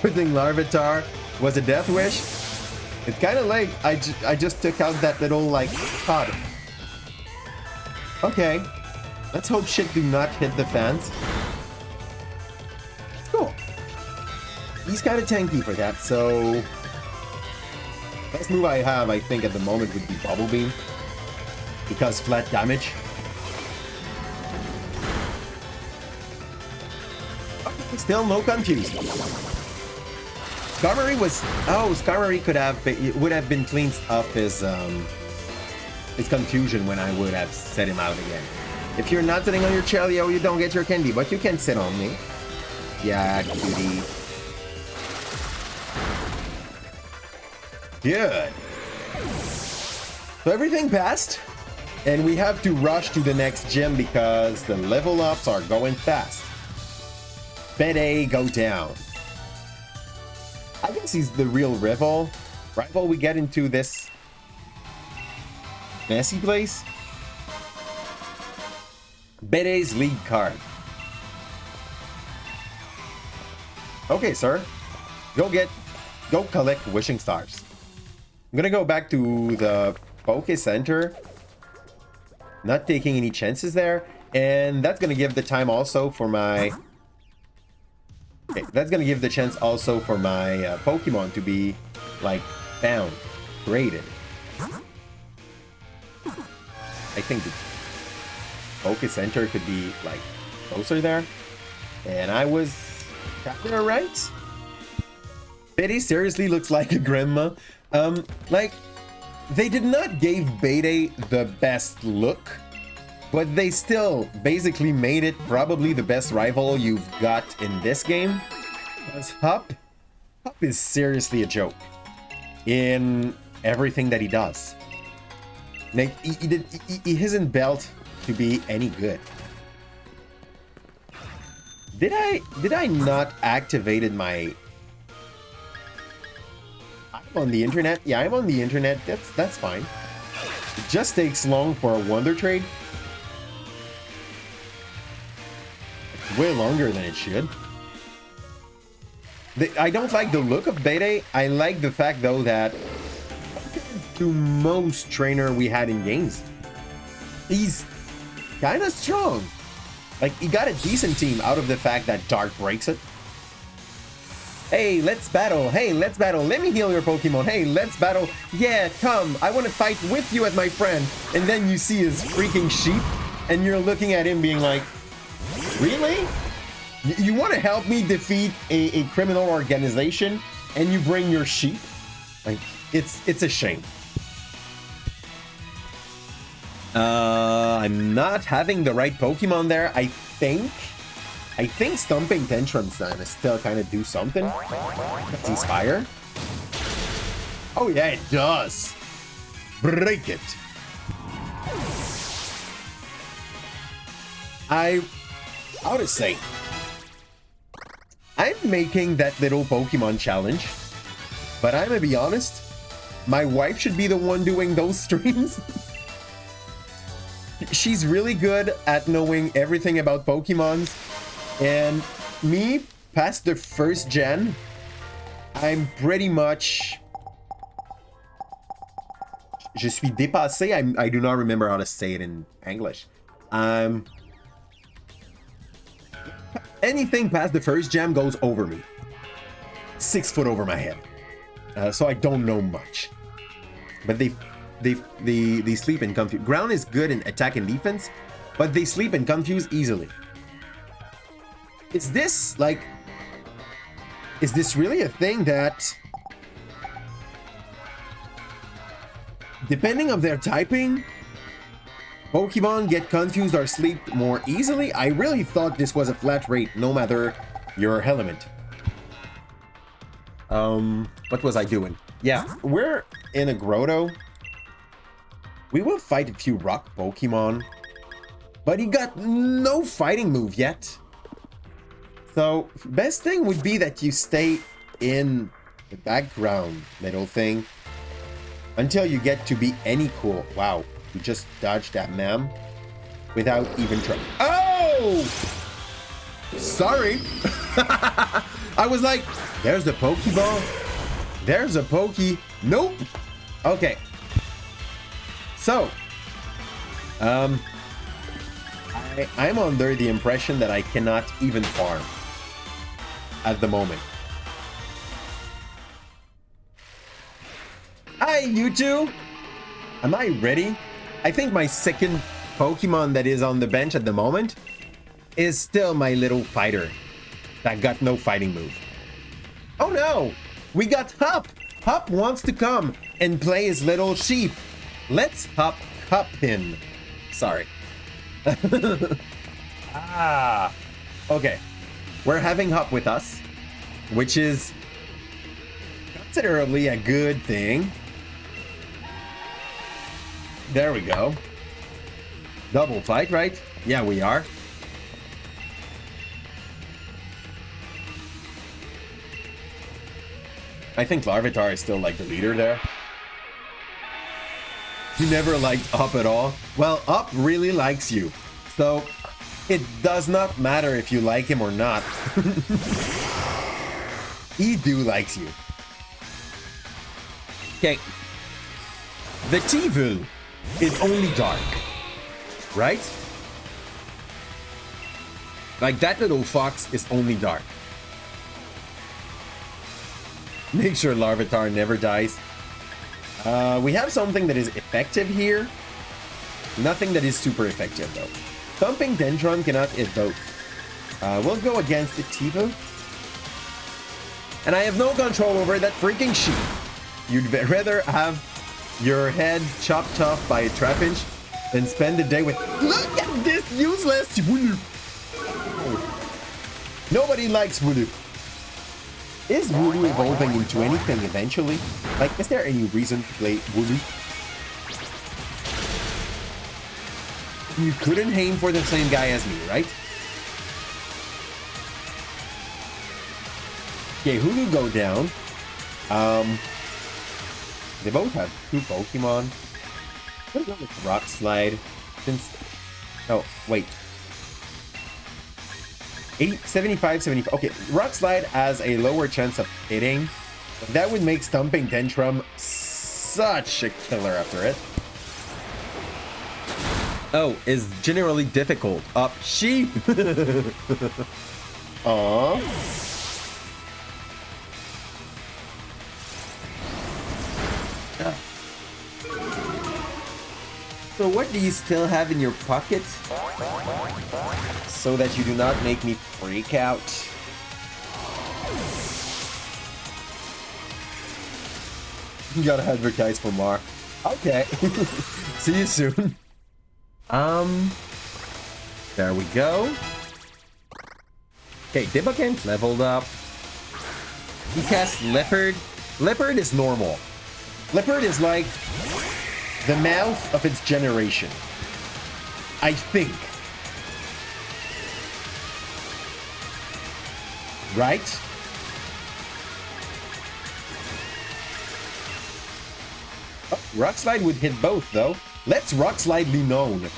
Putting Larvitar was a death wish. It's kind of late. I just took out that little, like, pod. Okay. Let's hope shit do not hit the fans. Cool. He's kind of tanky for that, so... Best move I have, I think, at the moment would be Bubble Beam. Because flat damage. Okay, still no confuse. Skarmory was... Oh, Skarmory would have been cleaned off his confusion when I would have set him out again. If you're not sitting on your chair, Leo, you don't get your candy, but you can sit on me. Yeah, cutie. Good. So everything passed, and we have to rush to the next gym because the level ups are going fast. Bede go down. I guess he's the real rival we get into this messy place. Bede's lead card. Okay, sir. Go collect wishing stars. I'm gonna go back to the Poke Center. Not taking any chances there. And that's gonna give the time also for my... Okay, that's gonna give the chance also for my Pokemon to be, like, found, graded. I think the Poke Center could be, like, closer there. And I was kind of right. Bede seriously looks like a grandma. Like, they did not give Bede the best look, but they still basically made it probably the best rival you've got in this game. Because Hup is seriously a joke in everything that he does. Like, he isn't built to be any good. Did I not activated my... I'm on the internet? Yeah, I'm on the internet. That's fine. It just takes long for a Wonder Trade. It's way longer than it should. I don't like the look of Bede. I like the fact, though, that to most trainer we had in games, he's kind of strong. Like, he got a decent team out of the fact that Dark breaks it. Hey, let's battle. Hey, let's battle. Let me heal your Pokemon. Hey, let's battle. Yeah, come. I want to fight with you as my friend. And then you see his freaking sheep, and you're looking at him being like, really? You want to help me defeat a criminal organization, and you bring your sheep? Like, it's a shame. I'm not having the right Pokemon there, I think. I think Stomping Tantrum's gonna still kind of do something. Let's inspire. Oh yeah, it does. Break it. How to say? I'm making that little Pokemon challenge, but I'm gonna be honest, my wife should be the one doing those streams. She's really good at knowing everything about Pokemons. And me, past the first gen, I'm pretty much... Je suis dépassé. I do not remember how to say it in English. Anything past the first gen goes over me. 6 foot over my head. So I don't know much. But they sleep and confuse. Ground is good in attack and defense, but they sleep and confuse easily. Is this really a thing that, depending on their typing, Pokemon get confused or sleep more easily? I really thought this was a flat rate, no matter your element. What was I doing? Yeah, we're in a grotto. We will fight a few rock Pokemon, but he got no fighting move yet. So, best thing would be that you stay in the background, little thing, until you get to be any cool. Wow, you just dodged that ma'am without even trying. Oh! Sorry. I was like, there's a Pokeball. There's a Poke. Nope. Okay. So, I'm under the impression that I cannot even farm at the moment. Hi, you two! Am I ready? I think my second Pokemon that is on the bench at the moment is still my little fighter that got no fighting move. Oh no! We got Hop! Hop wants to come and play his little sheep. Let's Hop him. Sorry. Okay. We're having Hop with us, which is considerably a good thing. There we go. Double fight, right? Yeah, we are. I think Larvitar is still like the leader there. You never liked Up at all? Well, Up really likes you. So it does not matter if you like him or not. He do likes you. Okay. The T-Vul is only dark. Right? Like that little fox is only dark. Make sure Larvitar never dies. We have something that is effective here. Nothing that is super effective though. Thumping Dendron cannot hit both. We'll go against the T-Vul. And I have no control over that freaking sheep. You'd rather have your head chopped off by a Trapinch than spend the day with... Look at this useless Wooloo! Nobody likes Wooloo. Is Wooloo evolving into anything eventually? Like, is there any reason to play Wooloo? You couldn't aim for the same guy as me, right? Okay, Wooloo go down. They both have 2 Pokemon. I'm gonna go with Rock Slide. Since... Oh, wait. 75, 75. Okay, Rock Slide has a lower chance of hitting. That would make Stumping Tantrum such a killer after it. Oh, is generally difficult. Up sheep. Aww. So what do you still have in your pocket? So that you do not make me freak out. You gotta advertise for Mar. Okay. See you soon. There we go. Okay, Dibbuckent leveled up. He casts Leopard. Leopard is normal. Leopard is like the mouth of its generation. I think. Right? Oh, Rock Slide would hit both, though. Let's Rock Slide Linon.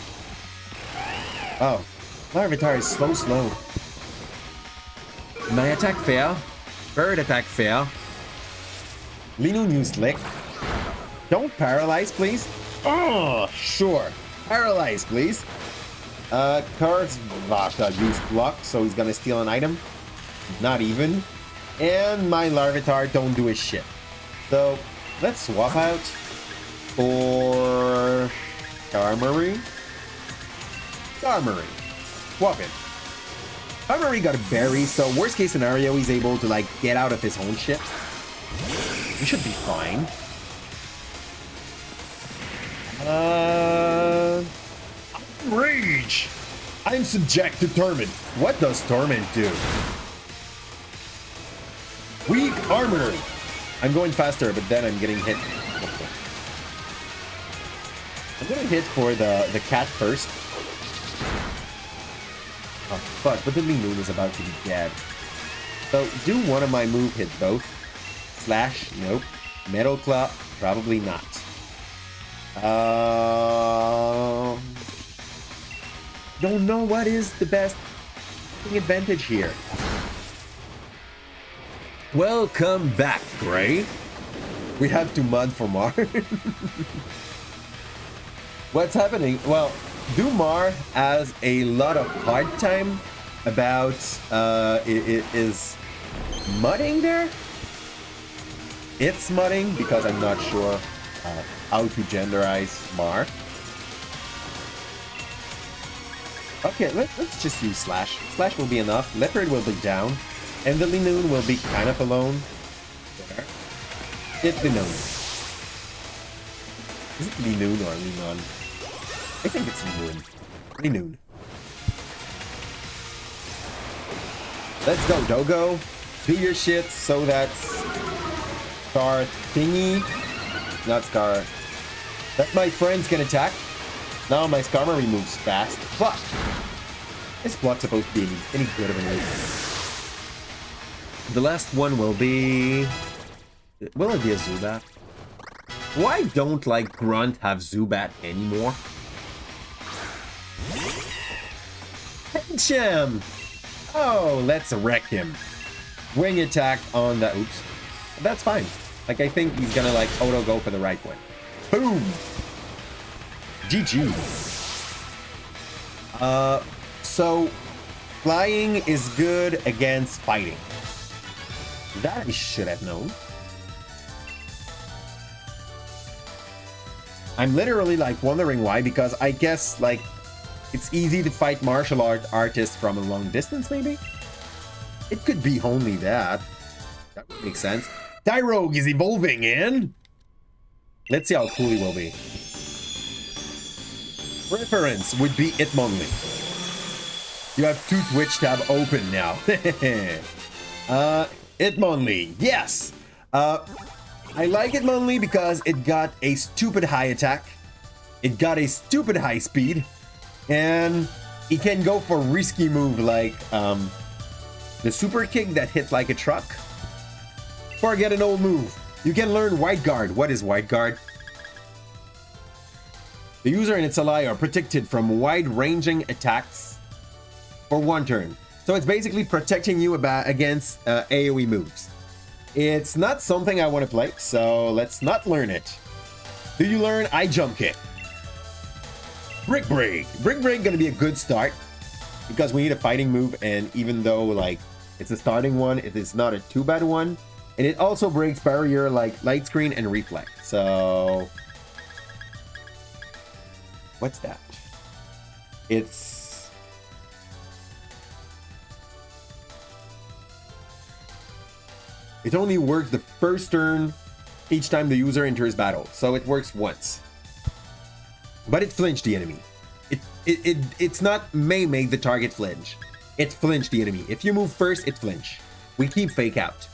Oh, Larvitar is slow. My attack fail. Bird attack fail. Linon used Lick. Don't paralyze, please. Oh, sure. Paralyze, please. Karvasha used Block, so he's gonna steal an item. Not even. And my Larvitar don't do his shit. So, let's swap out for Armory. Swap it. Armory got a berry, so worst case scenario, he's able to like get out of his own shit. We should be fine. Rage! I'm subject to Torment. What does Torment do? Weak Armor! I'm going faster, but then I'm getting hit. I'm gonna hit for the cat first. Oh fuck, but the Linon is about to be dead. So, do one of my move hit both? Slash? Nope. Metal Claw? Probably not. Don't know what is the best advantage here. Welcome back, Gray. We have to mud for Mar. What's happening? Well, Dumar has a lot of hard time about it is mudding there. It's mudding because I'm not sure. how to genderize Mar. Okay, let's just use Slash. Slash will be enough. Leopard will be down. And the Linoon will be kind of alone. There. Hit Linoon. Is it Linoon or Linon? I think it's Linoon. Linoon. Let's go, Dogo. Do your shit so that Scar thingy. Not Scar. That my friends can attack. Now my Skarmory moves fast. But is block supposed to be any good of a move? The last one will be... Will it be a Zubat? Why don't, like, Grunt have Zubat anymore? Pincham! Oh, let's wreck him. Wing attack on that. Oops. That's fine. Like, I think he's gonna, like, auto go for the right one. Boom! GG. So, flying is good against fighting. That I should have known. I'm literally, like, wondering why, because I guess, like, it's easy to fight martial artists from a long distance, maybe? It could be only that. That would make sense. Tyrogue is evolving in. Let's see how cool he will be. Preference would be Hitmonlee. You have 2 Twitch tab open now. Hitmonlee, yes. I like Hitmonlee because it got a stupid high attack. It got a stupid high speed. And it can go for risky move like the super kick that hits like a truck. Forget an old move. You can learn White Guard. What is White Guard? The user and its ally are protected from wide-ranging attacks for 1 turn. So it's basically protecting you against AoE moves. It's not something I want to play, so let's not learn it. Do you learn I Jump Kick? Brick Break. Brick Break gonna be a good start because we need a fighting move, and even though like it's a starting one, it is not a too bad one. And it also breaks barrier like Light Screen and Reflect. So what's that? It's it only works the first turn each time the user enters battle. So it works once. But it flinched the enemy. It's not may make the target flinch. It flinched the enemy. If you move first, it flinch. We keep Fake Out.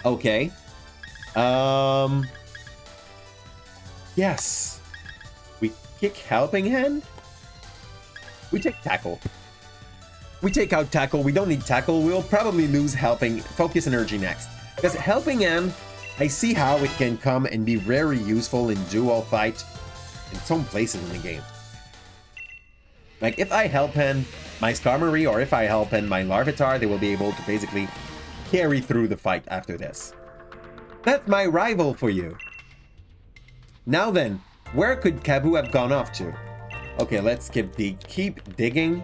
Okay. Yes. We kick Helping Hand. We take Tackle. We take out Tackle. We don't need Tackle. We'll probably lose Focus Energy next. Because Helping Hand, I see how it can come and be very useful in dual fight in some places in the game. Like if I help hand my Skarmory or if I help hand my Larvitar, they will be able to basically carry through the fight after this. That's my rival for you. Now then, where could Kabu have gone off to? Okay, let's keep digging.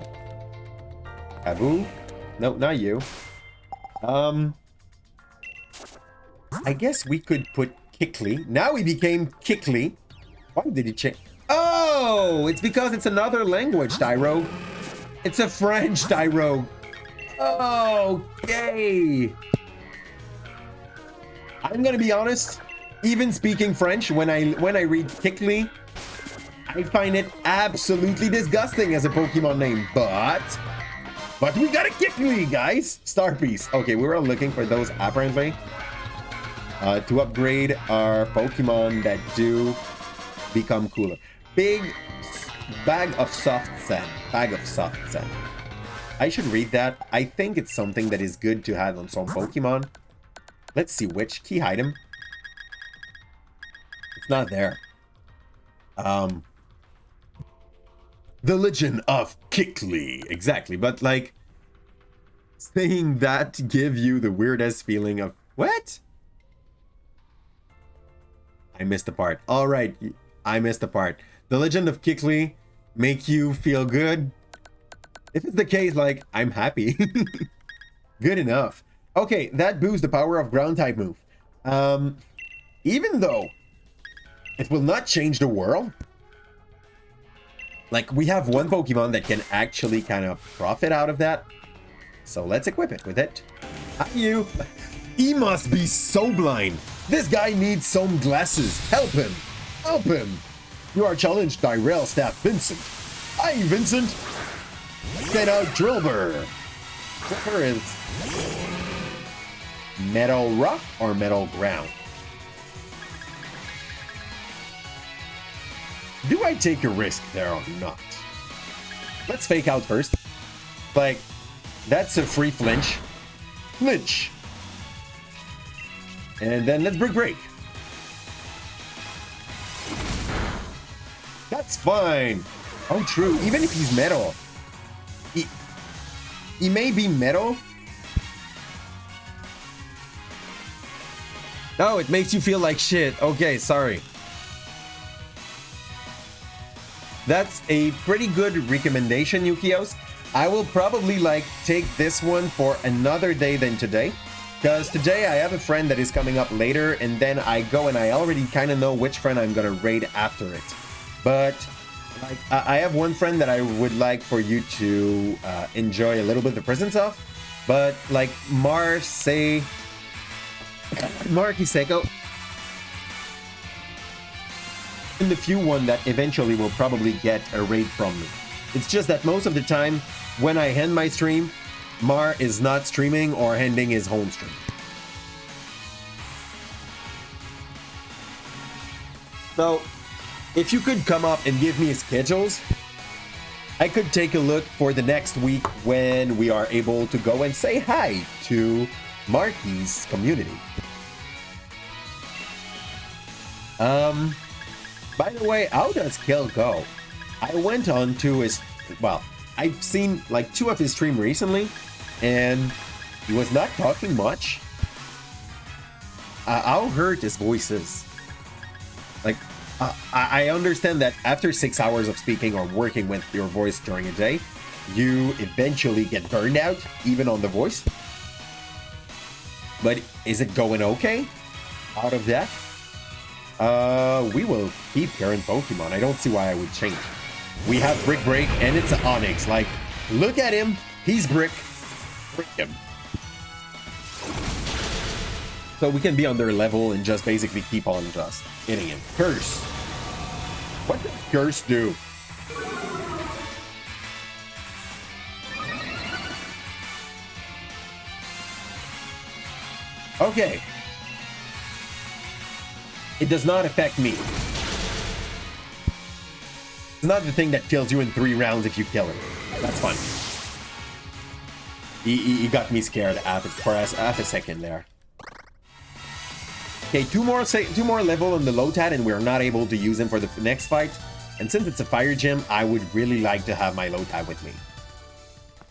Kabu? No, not you. I guess we could put Kickley. Now he became Kickley. Why did he change? Oh, it's because it's another language, Tyro. It's a French, Tyro. Okay. I'm gonna be honest. Even speaking French, when I read Kickley, I find it absolutely disgusting as a Pokemon name. But we got a Kickley, guys. Star Piece. Okay, we were looking for those apparently. To upgrade our Pokemon that do become cooler. Big bag of soft sand. Bag of soft sand. I should read that. I think it's something that is good to have on some Pokemon. Let's see which key item. It's not there. The Legend of Kickley. Exactly. But like saying that give you the weirdest feeling of what? I missed the part. All right, I missed the part. The Legend of Kickley make you feel good? If it's the case, like, I'm happy. Good enough. Okay, that boosts the power of ground type move. even though it will not change the world, like, we have one Pokemon that can actually kind of profit out of that. So let's equip it with it. You. He must be so blind. This guy needs some glasses. Help him. Help him. You are challenged by Rail Staff Vincent. Hi, Vincent. Get out, Drillbur. Drillbur is Metal Rock or Metal Ground? Do I take a risk there or not? Let's fake out first. Like, that's a free flinch. Flinch. And then let's break. That's fine. Oh, true. Even if he's metal. He may be metal. Oh, it makes you feel like shit. Okay, sorry. That's a pretty good recommendation, Yukios. I will probably like take this one for another day than today. Because today I have a friend that is coming up later, and then I go and I already kind of know which friend I'm gonna raid after it. But like, I have one friend that I would like for you to enjoy a little bit the presence of. But like Marky Seiko, in the few one that eventually will probably get a raid from me. It's just that most of the time when I end my stream, Mar is not streaming or ending his home stream. So, if you could come up and give me schedules, I could take a look for the next week when we are able to go and say hi to Marky's community. By the way, how does Kill go? I went on to his, well, I've seen like 2 of his stream recently, and he was not talking much. How hurt his voice is. Like, I understand that after 6 hours of speaking or working with your voice during a day, you eventually get burned out, even on the voice. But is it going okay out of that? We will keep current Pokemon. I don't see why I would change. We have Brick Break, and it's an Onyx. Like, look at him. He's Brick. Brick him. So we can be on their level and just basically keep on just hitting him. Curse. What does Curse do? Okay. It does not affect me. It's not the thing that kills you in 3 rounds if you kill him. That's fine. He got me scared for half a second there. Okay, two more level on the Lotad, and we're not able to use him for the next fight. And since it's a fire gym, I would really like to have my Lotad with me.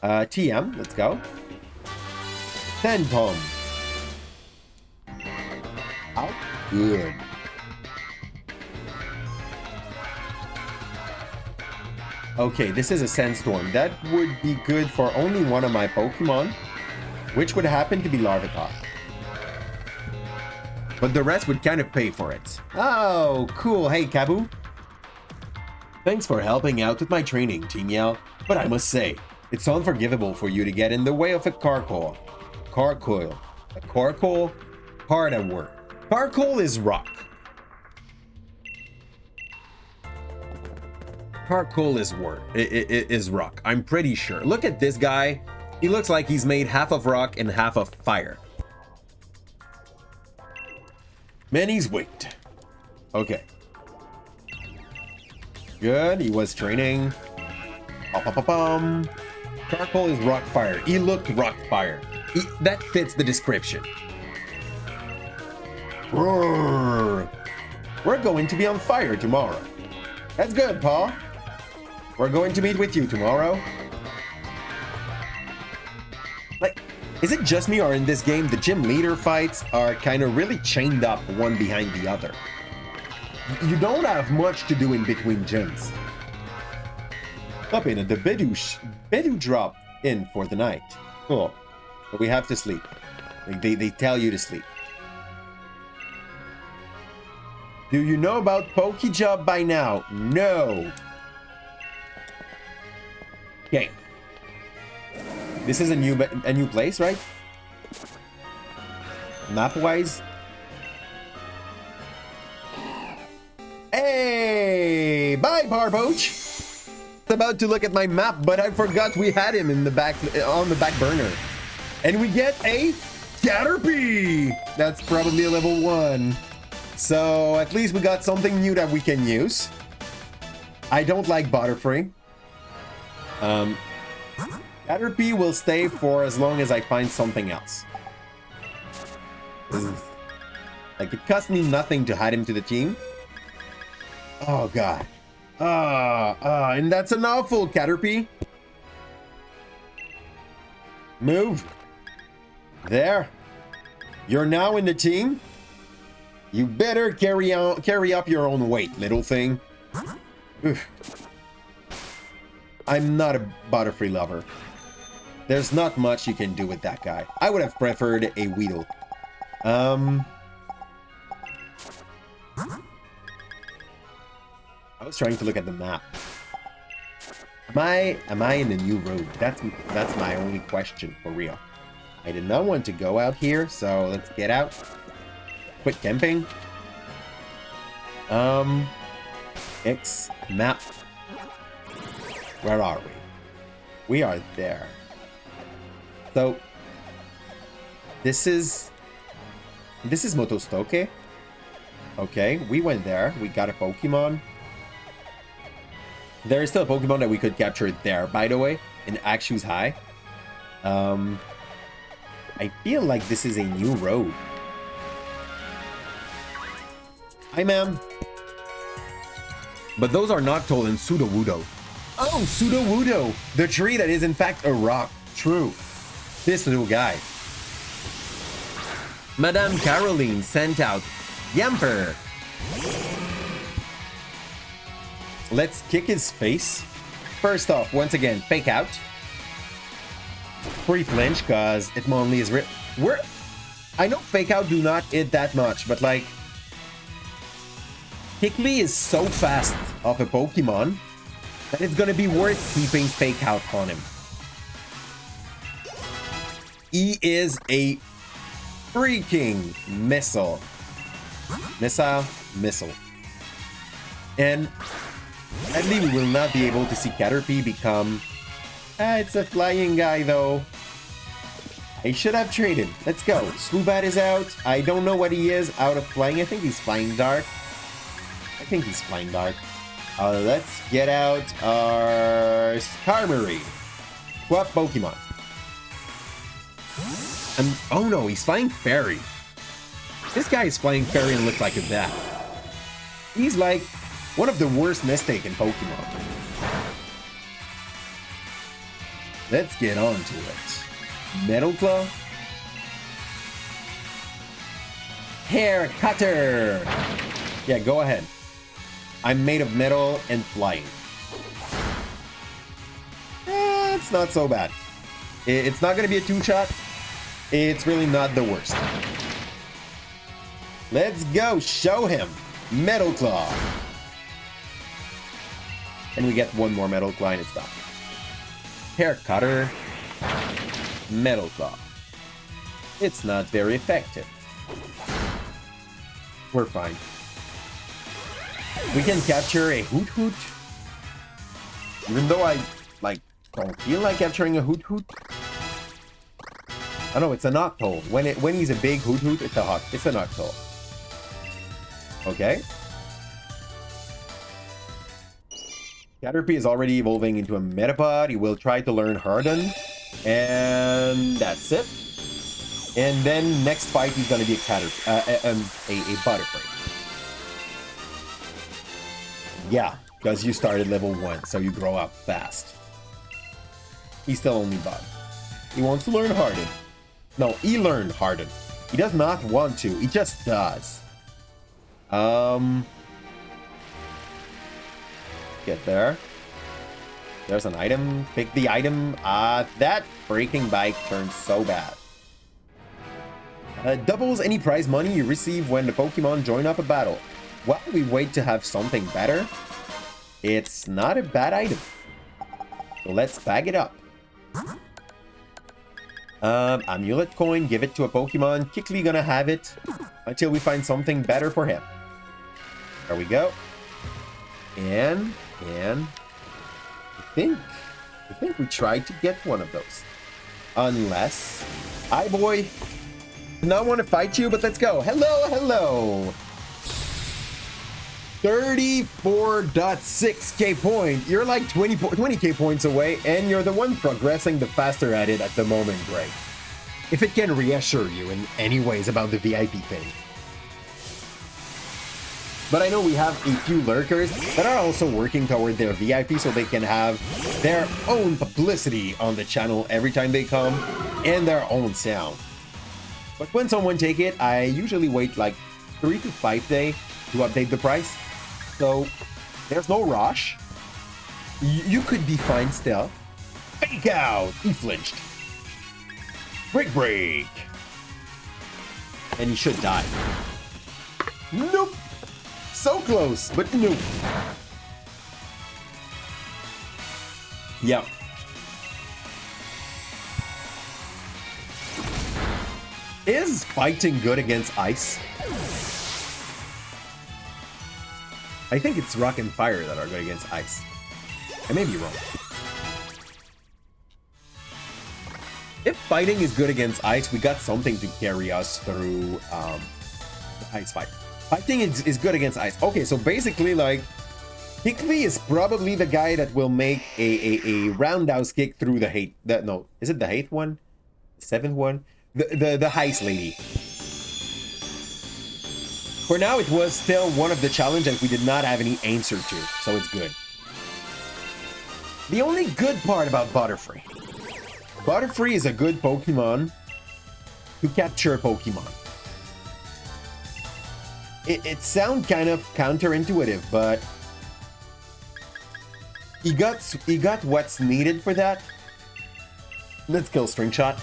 TM, let's go. Phantom. How good. Okay, this is a Sandstorm. That would be good for only one of my Pokemon, which would happen to be Larvitar. But the rest would kind of pay for it. Oh, cool. Hey, Kabu. Thanks for helping out with my training, Team Yell. But I must say, it's unforgivable for you to get in the way of a Carcoil. A Carcoil? Hard at work. Carcoil is rock. Carcoil is rock. I'm pretty sure. Look at this guy. He looks like he's made half of rock and half of fire. Man, he's wicked. Okay. Good. He was training. Carcoil is rock fire. He looked rock fire. That fits the description. We're going to be on fire tomorrow. That's good, Paul. We're going to meet with you tomorrow. Like, is it just me, or in this game the gym leader fights are kind of really chained up one behind the other? You don't have much to do in between gyms. Up in the Bedu drop in for the night. Cool. But we have to sleep. They tell you to sleep. Do you know about Pokejob by now? No. Okay. This is a new place, right? Map-wise. Hey! Bye, Barboach! About to look at my map, but I forgot we had him in the back on the back burner. And we get a Caterpie! That's probably a level 1. So at least we got something new that we can use. I don't like Butterfree. Caterpie will stay for as long as I find something else. Like, it cost me nothing to add him to the team. Oh, God. And that's an awful Caterpie. Move. There. You're now in the team. You better carry up your own weight, little thing. Oof. I'm not a Butterfree lover. There's not much you can do with that guy. I would have preferred a Weedle. I was trying to look at the map. Am I in the new road? That's my only question for real. I did not want to go out here, so let's get out. Quit camping. X map. Where are we? We are there. So this is Motostoke. Okay, we went there. We got a Pokemon. There is still a Pokemon that we could capture there, by the way, in Axew's High. I feel like this is a new road. Hi, ma'am. But those are Noctowl and Sudowoodo. Oh, Sudowoodo! The tree that is in fact a rock. True. This little guy. Madame Caroline sent out Yamper. Let's kick his face. First off, once again, fake out. Pre-flinch, cause Hitmonlee is I know fake out do not hit that much, but like Kickley is so fast of a Pokemon that it's gonna be worth keeping fake out on him. He is a freaking missile. Missile. And sadly, we will not be able to see Caterpie become... it's a flying guy, though. I should have traded. Let's go. Swoobat is out. I don't know what he is out of flying. I think he's flying dark. Let's get out our Skarmory. Swap Pokemon. And oh no, he's flying Fairy. This guy is flying Fairy and looks like a bat. He's like one of the worst mistaken Pokemon. Let's get on to it. Metal Claw. Hair Cutter. Yeah, go ahead. I'm made of metal and flying. It's not so bad. It's not going to be a two-shot. It's really not the worst. Let's go. Show him. Metal Claw. And we get one more Metal Claw and it's done. Hair Cutter. Metal Claw. It's not very effective. We're fine. We can capture a Hoot Hoot. Even though I, don't feel like capturing a Hoot Hoot. Oh no, it's a Noctowl. When he's a big Hoot Hoot, it's a Noctowl. Okay. Caterpie is already evolving into a Metapod. He will try to learn Harden. And that's it. And then next fight he's gonna be a Butterfree. Yeah, because you started level 1, so you grow up fast. He's still only Bud. He wants to learn Harden. No, he learned Harden. He does not want to, he just does. Get there. There's an item. Pick the item. That freaking bike turns so bad. Doubles any prize money you receive when the Pokemon join up a battle. while we wait to have something better, it's not a bad item. So let's bag it up. Amulet coin, give it to a Pokemon. Kikli gonna have it until we find something better for him. There we go. And I think we tried to get one of those. Unless, hi boy, do not want to fight you, but let's go. Hello, hello. 34.6k point. You're like 20k points away, and you're the one progressing the faster at it at the moment, Greg. If it can reassure you in any ways about the VIP thing. But I know we have a few lurkers that are also working toward their VIP so they can have their own publicity on the channel every time they come and their own sound. But when someone take it, I usually wait like 3 to 5 days to update the price. So there's no rush. You could be fine still. Fake out! He flinched. Break. And he should die. Nope. So close, but nope. Yep. Is fighting good against ice? I think it's rock and fire that are good against ice. I may be wrong. If fighting is good against ice, we got something to carry us through the ice fight. Fighting is good against ice. Okay, so basically, like, Kikli is probably the guy that will make a roundhouse kick through the hate. No, is it the 8th one? The 7th one? The heist lady. For now, it was still one of the challenges that we did not have any answer to, so it's good. The only good part about Butterfree. Butterfree is a good Pokemon to capture Pokemon. It sounds kind of counterintuitive, but he got what's needed for that. Let's kill String Shot.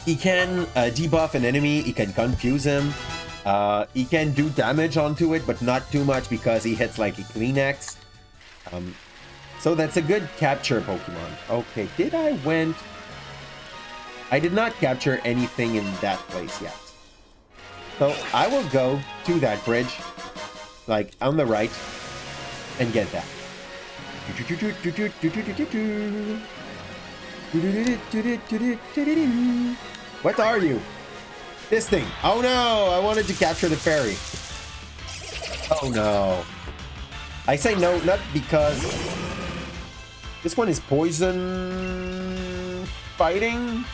He can debuff an enemy, he can confuse him, he can do damage onto it, but not too much because he hits like a Kleenex. So that's a good capture Pokemon. Okay, I did not capture anything in that place yet. So I will go to that bridge, like on the right, and get that. What are you? This thing. Oh no, I wanted to capture the fairy. Oh no. I say no, not because this one is poison fighting.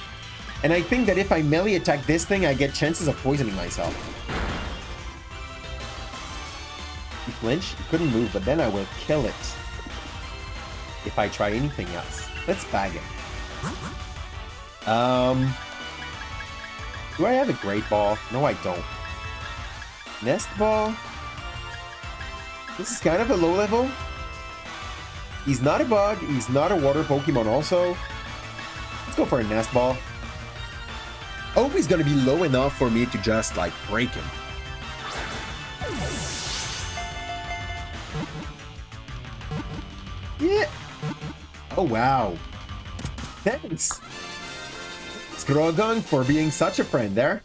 And I think that if I melee attack this thing, I get chances of poisoning myself. He flinched, he couldn't move, but then I will kill it if I try anything else. Let's bag it. Do I have a Great Ball? No, I don't. Nest Ball? This is kind of a low level. He's not a bug, he's not a water Pokemon also. Let's go for a Nest Ball. I hope he's gonna be low enough for me to just, like, break him. Yeah. Oh, wow. Thanks. Scrogon for being such a friend there.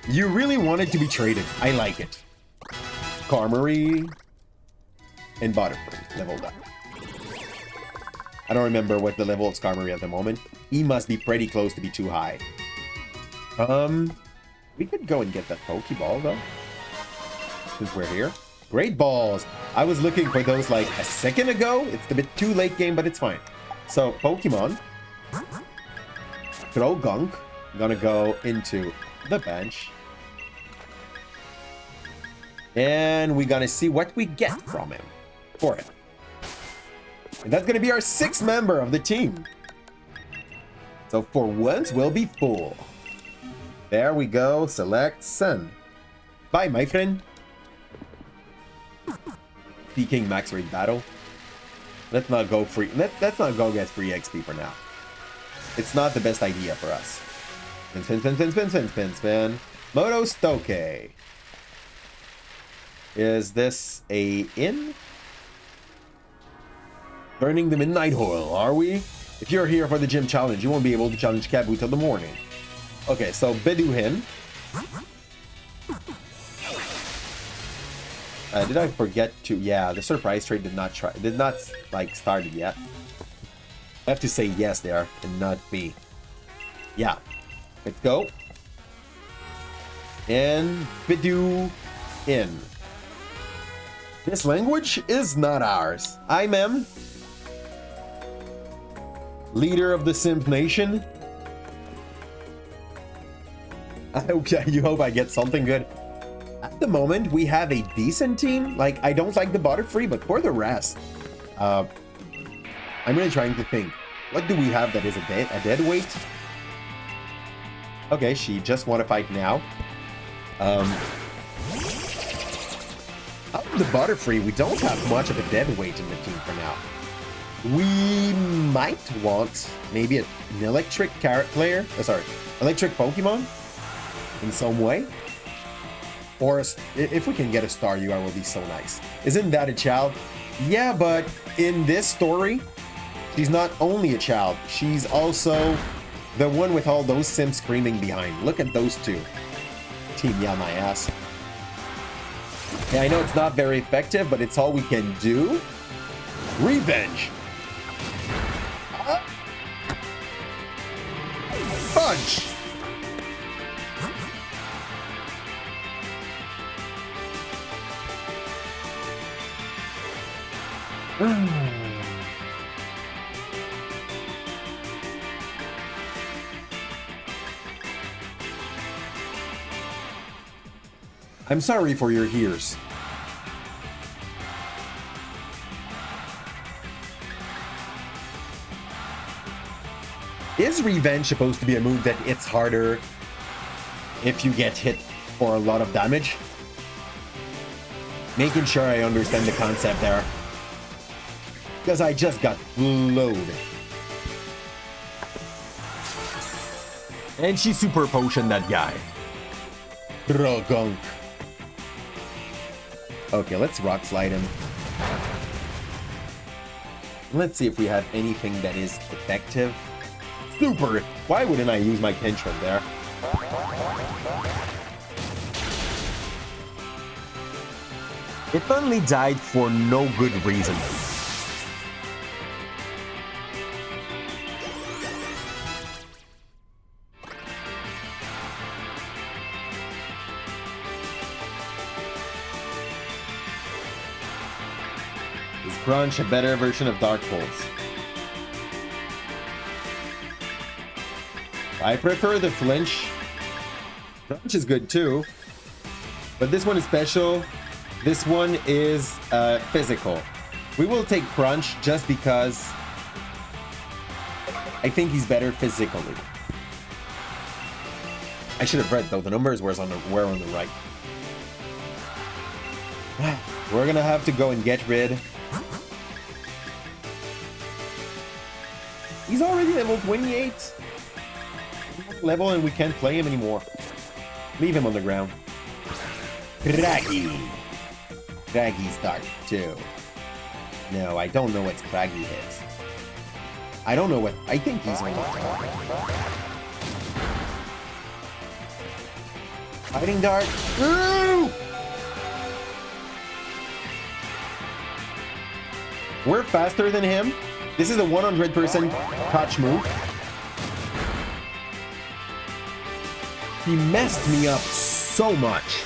You really wanted to be traded. I like it. Karmory and Butterfree leveled up. I don't remember what the level of Skarmory at the moment. He must be pretty close to be too high. We could go and get that Pokeball, though. Since we're here. Great balls! I was looking for those, like, a second ago. It's a bit too late game, but it's fine. So, Pokemon. Throw Gunk. Gonna go into the bench. And we're gonna see what we get from him. For him. And that's gonna be our 6th member of the team. So for once, we'll be full. There we go. Select Sun. Bye, my friend. Speaking max rate battle. Let's not go free. Let's not go get free XP for now. It's not the best idea for us. Spin, spin, spin, spin, spin, spin, spin. Motostoke. Is this a inn? Burning the midnight oil, are we? If you're here for the gym challenge, you won't be able to challenge Kabu till the morning. Okay, so Beduhin. Did I forget to? Yeah, the surprise trade did not like started yet. I have to say yes there and not B. Yeah, let's go. And Bedu in. This language is not ours. I, mem. Leader of the Simp Nation. You hope I get something good. At the moment, we have a decent team. Like, I don't like the Butterfree, but for the rest, I'm really trying to think. What do we have that is a dead weight? Okay, she just want to fight now. Out of the Butterfree, we don't have much of a dead weight in the team for now. We might want maybe an electric player. Electric Pokemon in some way. Or if we can get a Star UR, will be so nice. Isn't that a child? Yeah, but in this story, she's not only a child. She's also the one with all those Sims screaming behind. Look at those two. Team yeah my ass. Yeah, I know it's not very effective, but it's all we can do. Revenge. Punch. I'm sorry for your ears. Is Revenge supposed to be a move that hits harder if you get hit for a lot of damage? Making sure I understand the concept there. Because I just got loaded. And she super potioned that guy. Dragunk. Okay, let's rock slide him. Let's see if we have anything that is effective. Super! Why wouldn't I use my tantrum there? It only died for no good reason. Is Crunch a better version of Dark Pulse? I prefer the flinch. Crunch is good too. But this one is special. This one is physical. We will take Crunch just because I think he's better physically. I should have read though. The numbers were on the right. We're gonna have to go and get rid. He's already level 28. Level and we can't play him anymore. Leave him on the ground. Craggy. Craggy's dark too. No, I don't know what Craggy is. I don't know what. I think he's on the top. Fighting Dark. Ooh! We're faster than him. This is a 100% touch move. He messed me up so much.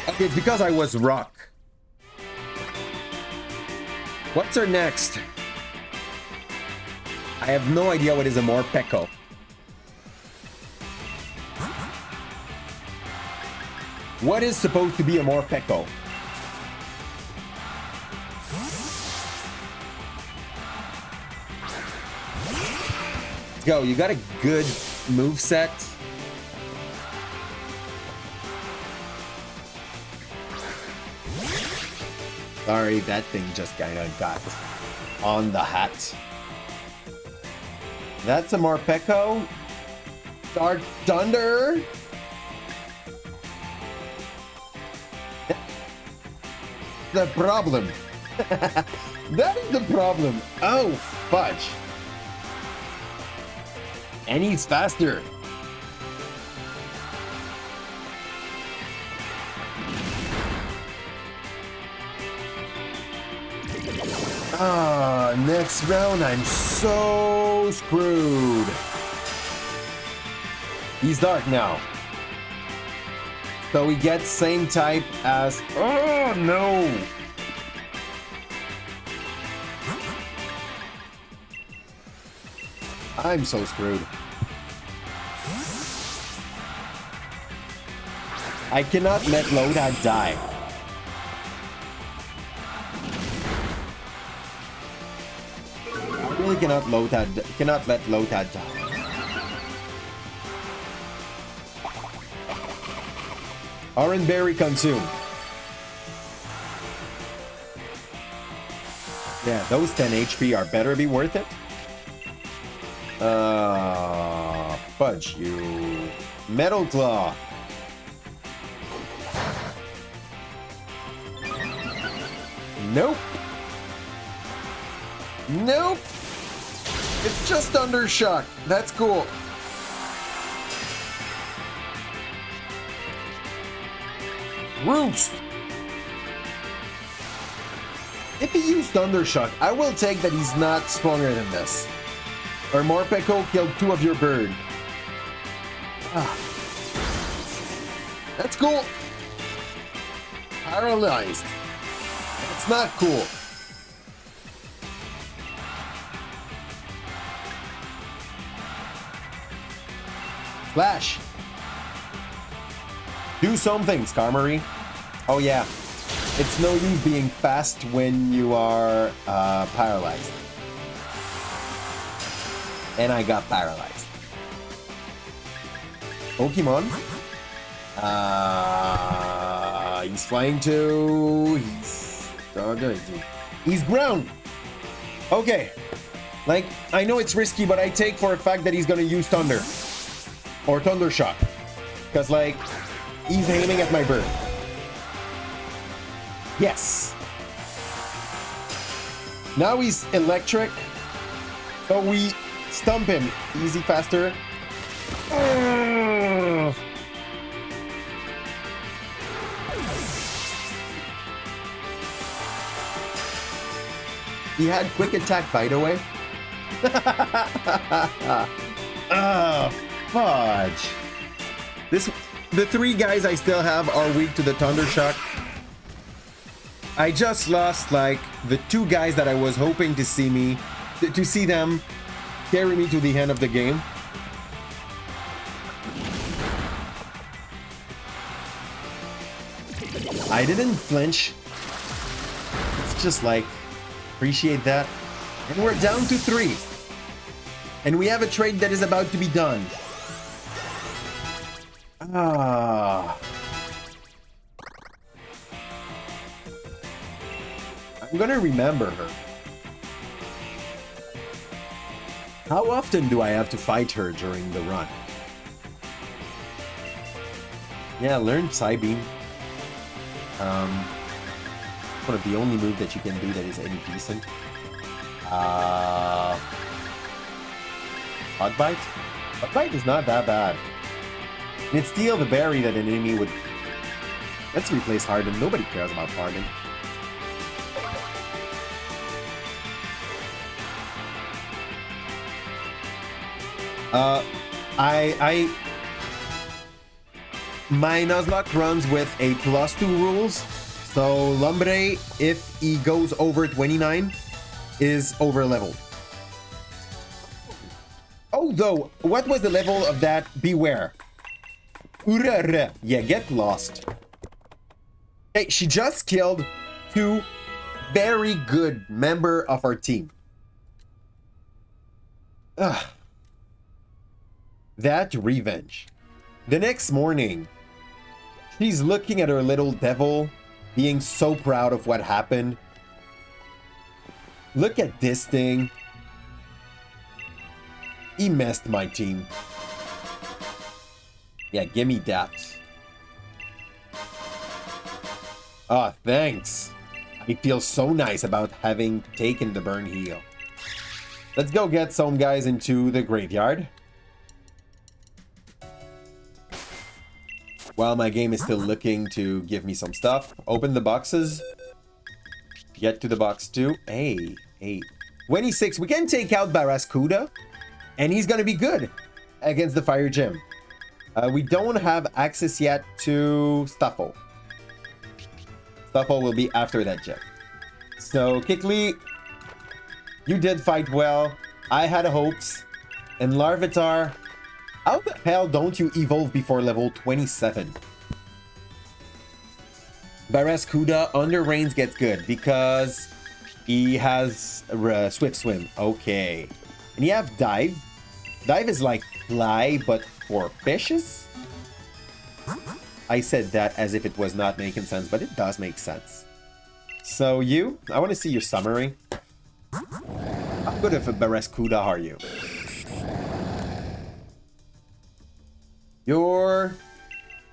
Okay, it's because I was rock. What's our next? I have no idea what is a Morpeko. What is supposed to be a Morpeko? Go, you got a good move set. Sorry, that thing just kind of got on the hat. That's a Morpeko. Dark Thunder. The problem. That is the problem. Oh, fudge. And he's faster. Ah, next round, I'm so screwed. He's dark now. So we get same type as... Oh, no. I'm so screwed. I cannot let Lodad die. I really cannot let Lodad die. Orange berry consume. Yeah, those 10 HP are better be worth it. Fudge you. Metal Claw. Nope. Nope. It's just Undershock. That's cool. Roost. If he used Thundershock, I will take that he's not stronger than this. Or Morpeko killed 2 of your bird. Ah. That's cool. Paralyzed. That's not cool. Flash. Do something, Skarmory. Oh yeah. It's no use being fast when you are paralyzed. And I got paralyzed. Pokemon. He's flying too. He's ground. Okay. Like, I know it's risky, but I take for a fact that he's gonna use Thunder. Or Thundershock. Because, like, he's aiming at my bird. Yes. Now he's electric. So we stump him. Easy, faster. He had quick attack, by the way. Fudge. The 3 guys I still have are weak to the Thundershock. I just lost, like, the 2 guys that I was hoping to see them carry me to the end of the game. I didn't flinch. It's just like, appreciate that. And we're down to 3. And we have a trade that is about to be done. I'm gonna remember her. How often do I have to fight her during the run? Yeah, learn Psybeam. One of the only moves that you can do that is any decent. Hot Bite? Hot Bite is not that bad. And it's steal the berry that an enemy would... Let's replace Harden. Nobody cares about Harden. My Nuzlocke runs with a +2 rules. So Lumbre, if he goes over 29, is over leveled. Oh, though, what was the level of that Beware? Urara. Yeah, get lost. Hey, she just killed 2 very good member of our team. Ugh. That revenge. The next morning, she's looking at her little devil, being so proud of what happened. Look at this thing. He messed my team. Yeah, give me that. Ah, thanks. I feel so nice about having taken the burn heal. Let's go get some guys into the graveyard. While my game is still looking to give me some stuff. Open the boxes. Get to the box 2. Hey. 26. We can take out Barraskewda. And he's going to be good against the Fire Gym. We don't have access yet to Stuffle. Stuffle will be after that gym. So, Kikli, you did fight well. I had hopes. And Larvitar, how the hell don't you evolve before level 27? Barraskewda under range gets good because he has Swift Swim. Okay. And you have Dive. Dive is like fly, but for fishes? I said that as if it was not making sense, but it does make sense. So you, I want to see your summary. How good of a Barraskewda are you?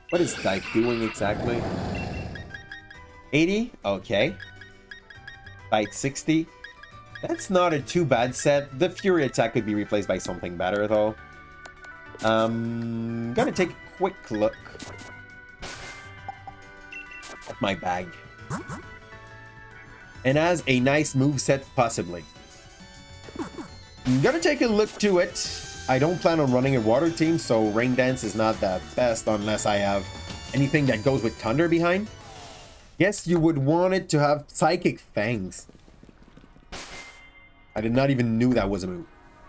What is Dive doing exactly? 80? Okay. Bite 60. That's not a too bad set. The Fury attack could be replaced by something better, though. Gonna take a quick look at my bag. And has a nice moveset, possibly. I'm gonna take a look to it. I don't plan on running a water team, so Rain Dance is not the best unless I have anything that goes with Thunder behind. Guess you would want it to have Psychic Fangs. I did not even knew that was a move.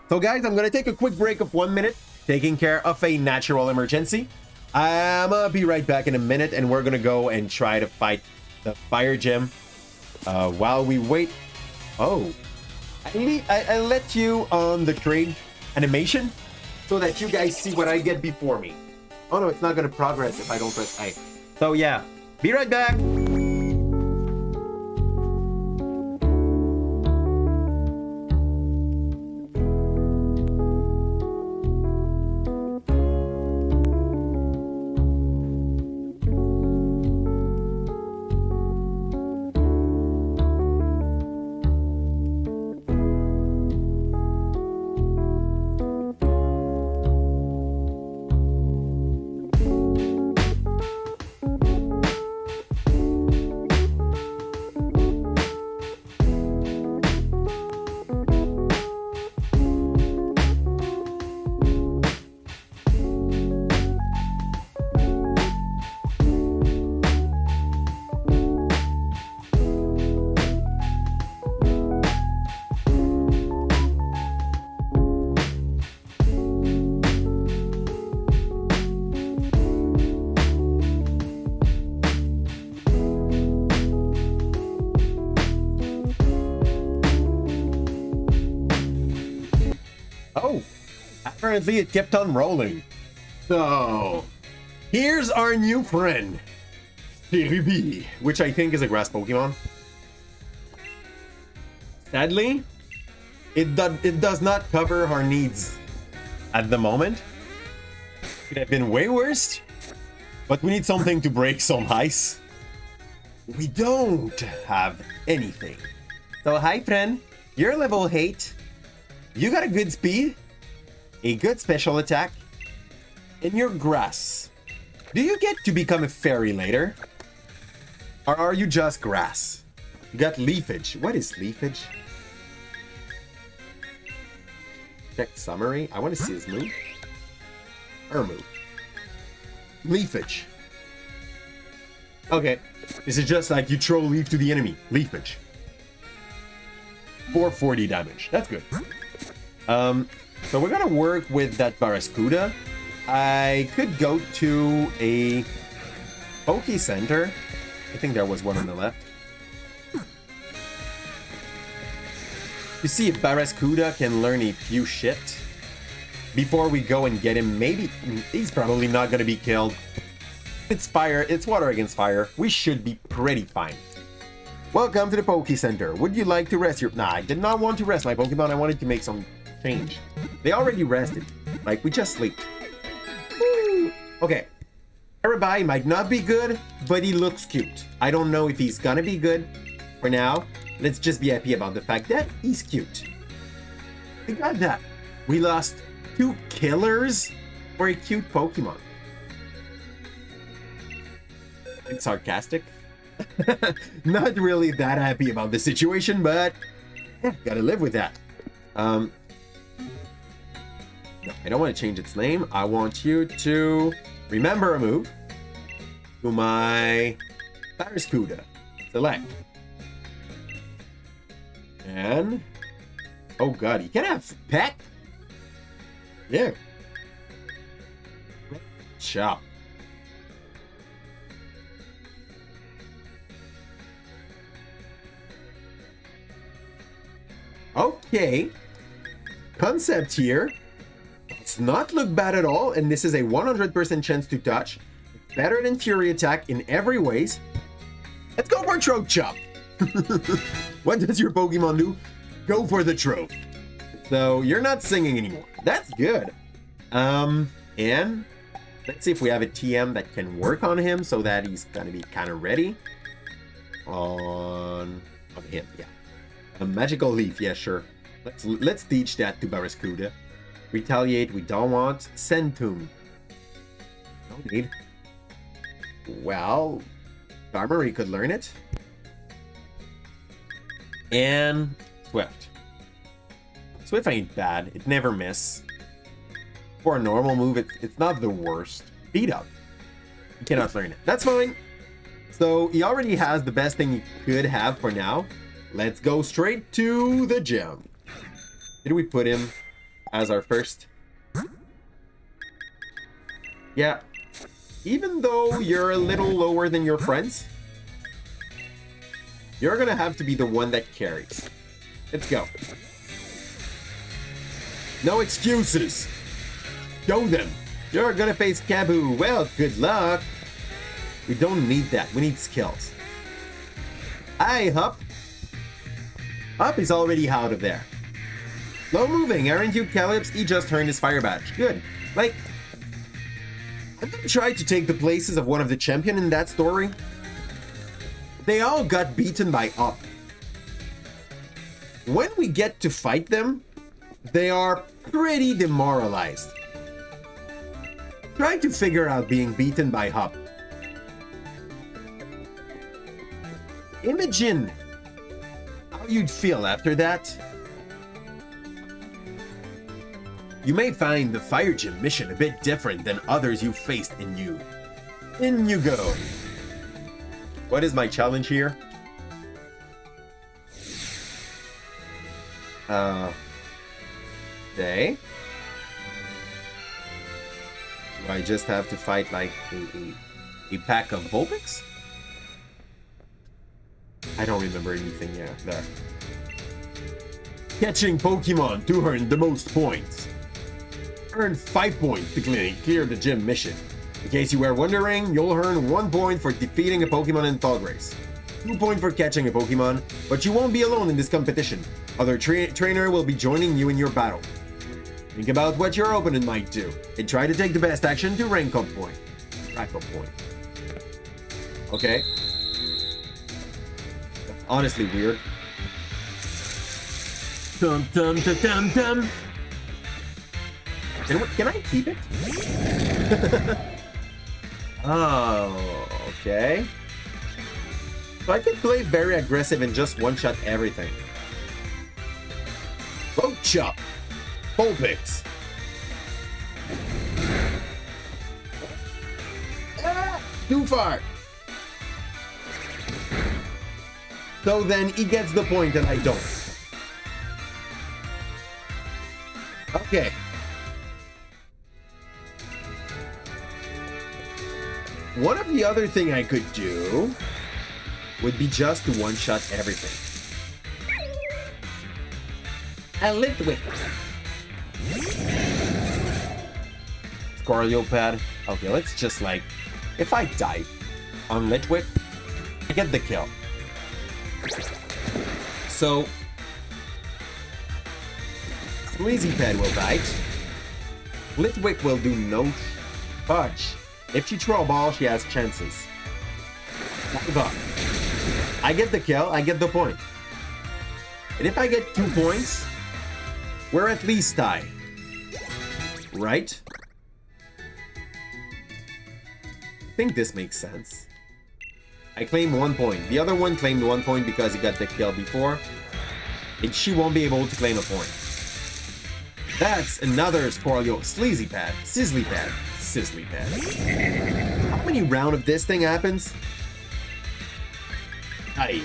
So guys, I'm gonna take a quick break of 1 minute, taking care of a natural emergency. I'm gonna be right back in a minute, and we're gonna go and try to fight the Fire Gym. While we wait... Oh. I let you on the trade animation so that you guys see what I get before me. Oh no, it's not gonna progress if I don't press A. So yeah, be right back. Oh, apparently it kept on rolling. So, here's our new friend, Cerubi, which I think is a grass Pokemon. Sadly, it does not cover our needs at the moment. Could have been way worse, but we need something to break some ice. We don't have anything. So hi friend, you're level 8. You got a good speed, a good special attack, and you're grass. Do you get to become a fairy later? Or are you just grass? You got leafage. What is leafage? Check summary. I want to see his move. Her move. Leafage. Okay. This is just like you throw leaf to the enemy. Leafage. 440 damage. That's good. So we're gonna work with that Barraskewda. I could go to a Poke Center. I think there was one on the left. To see if Barraskewda can learn a few shit before we go and get him. Maybe he's probably not gonna be killed. It's fire. It's water against fire. We should be pretty fine. Welcome to the Poke Center. Would you like to rest your... Nah, I did not want to rest my Pokemon. I wanted to make some change. They already rested. Like, we just slept. Woo! Okay. Arabai might not be good, but he looks cute. I don't know if he's gonna be good. For now, let's just be happy about the fact that he's cute. We got that. We lost 2 killers for a cute Pokemon. It's sarcastic. Not really that happy about the situation, but yeah, gotta live with that. No, I don't want to change its name. I want you to remember a move to my Barracuda. Select. And oh god, you can have pet? Yeah. Chop. Okay. Concept here. It's not look bad at all, and this is a 100% chance to touch. It's better than Fury Attack in every ways. Let's go for Throat Chop. What does your Pokemon do? Go for the throat. So you're not singing anymore. That's good. And let's see if we have a TM that can work on him so that he's gonna be kind of ready. On him, yeah. A Magical Leaf, yeah, sure. Let's teach that to Barracuda. Retaliate, we don't want. Centum. No need. Well, Armory could learn it. And Swift. Swift ain't bad. It never miss. For a normal move, it's not the worst. Beat up. You cannot learn it. That's fine. So he already has the best thing he could have for now. Let's go straight to the gym. Did we put him as our first? Yeah. Even though you're a little lower than your friends, you're gonna have to be the one that carries. Let's go. No excuses. Show them. You're gonna face Kabu. Well, good luck. We don't need that. We need skills. Hi, Hup. Hup is already out of there. Slow moving, aren't you, Calypso? He just earned his fire badge. Good. Like, I'm gonna try to take the places of one of the champion in that story. They all got beaten by Up. When we get to fight them, they are pretty demoralized. Try to figure out being beaten by Hop. Imagine how you'd feel after that. You may find the Fire Gym mission a bit different than others you've faced in you. In you go. What is my challenge here? Okay. Do I just have to fight like a pack of Vulpix? I don't remember anything yet there. Catching Pokemon to earn the most points. Earn 5 points to clear the gym mission. In case you were wondering, you'll earn 1 point for defeating a Pokemon in Fog Race. 2 points for catching a Pokemon, but you won't be alone in this competition. Other trainer will be joining you in your battle. Think about what your opponent might do, and try to take the best action to rank up point. Rack up point. Okay. That's honestly weird. Dum dum dum dum dum. Can I keep it? Oh, okay. So I can play very aggressive and just one-shot everything. Road Chop. Vulpix. Ah, too far. So then he gets the point and I don't. Okay. One of the other thing I could do would be just to one-shot everything. A Litwick. Scorleopad. Okay, let's just like... If I die on Litwick, I get the kill. So... Sleazy Pad will bite. Litwick will do no fudge. If she throw a ball, she has chances. Dive up. I get the kill, I get the point. And if I get 2 points, we're at least tied. Right? I think this makes sense. I claim 1 point. The other one claimed 1 point because he got the kill before. And she won't be able to claim a point. That's another Squirrel Sleazy Pad. Sizzly Pad. Sizzly Pad. How many rounds of this thing happens? I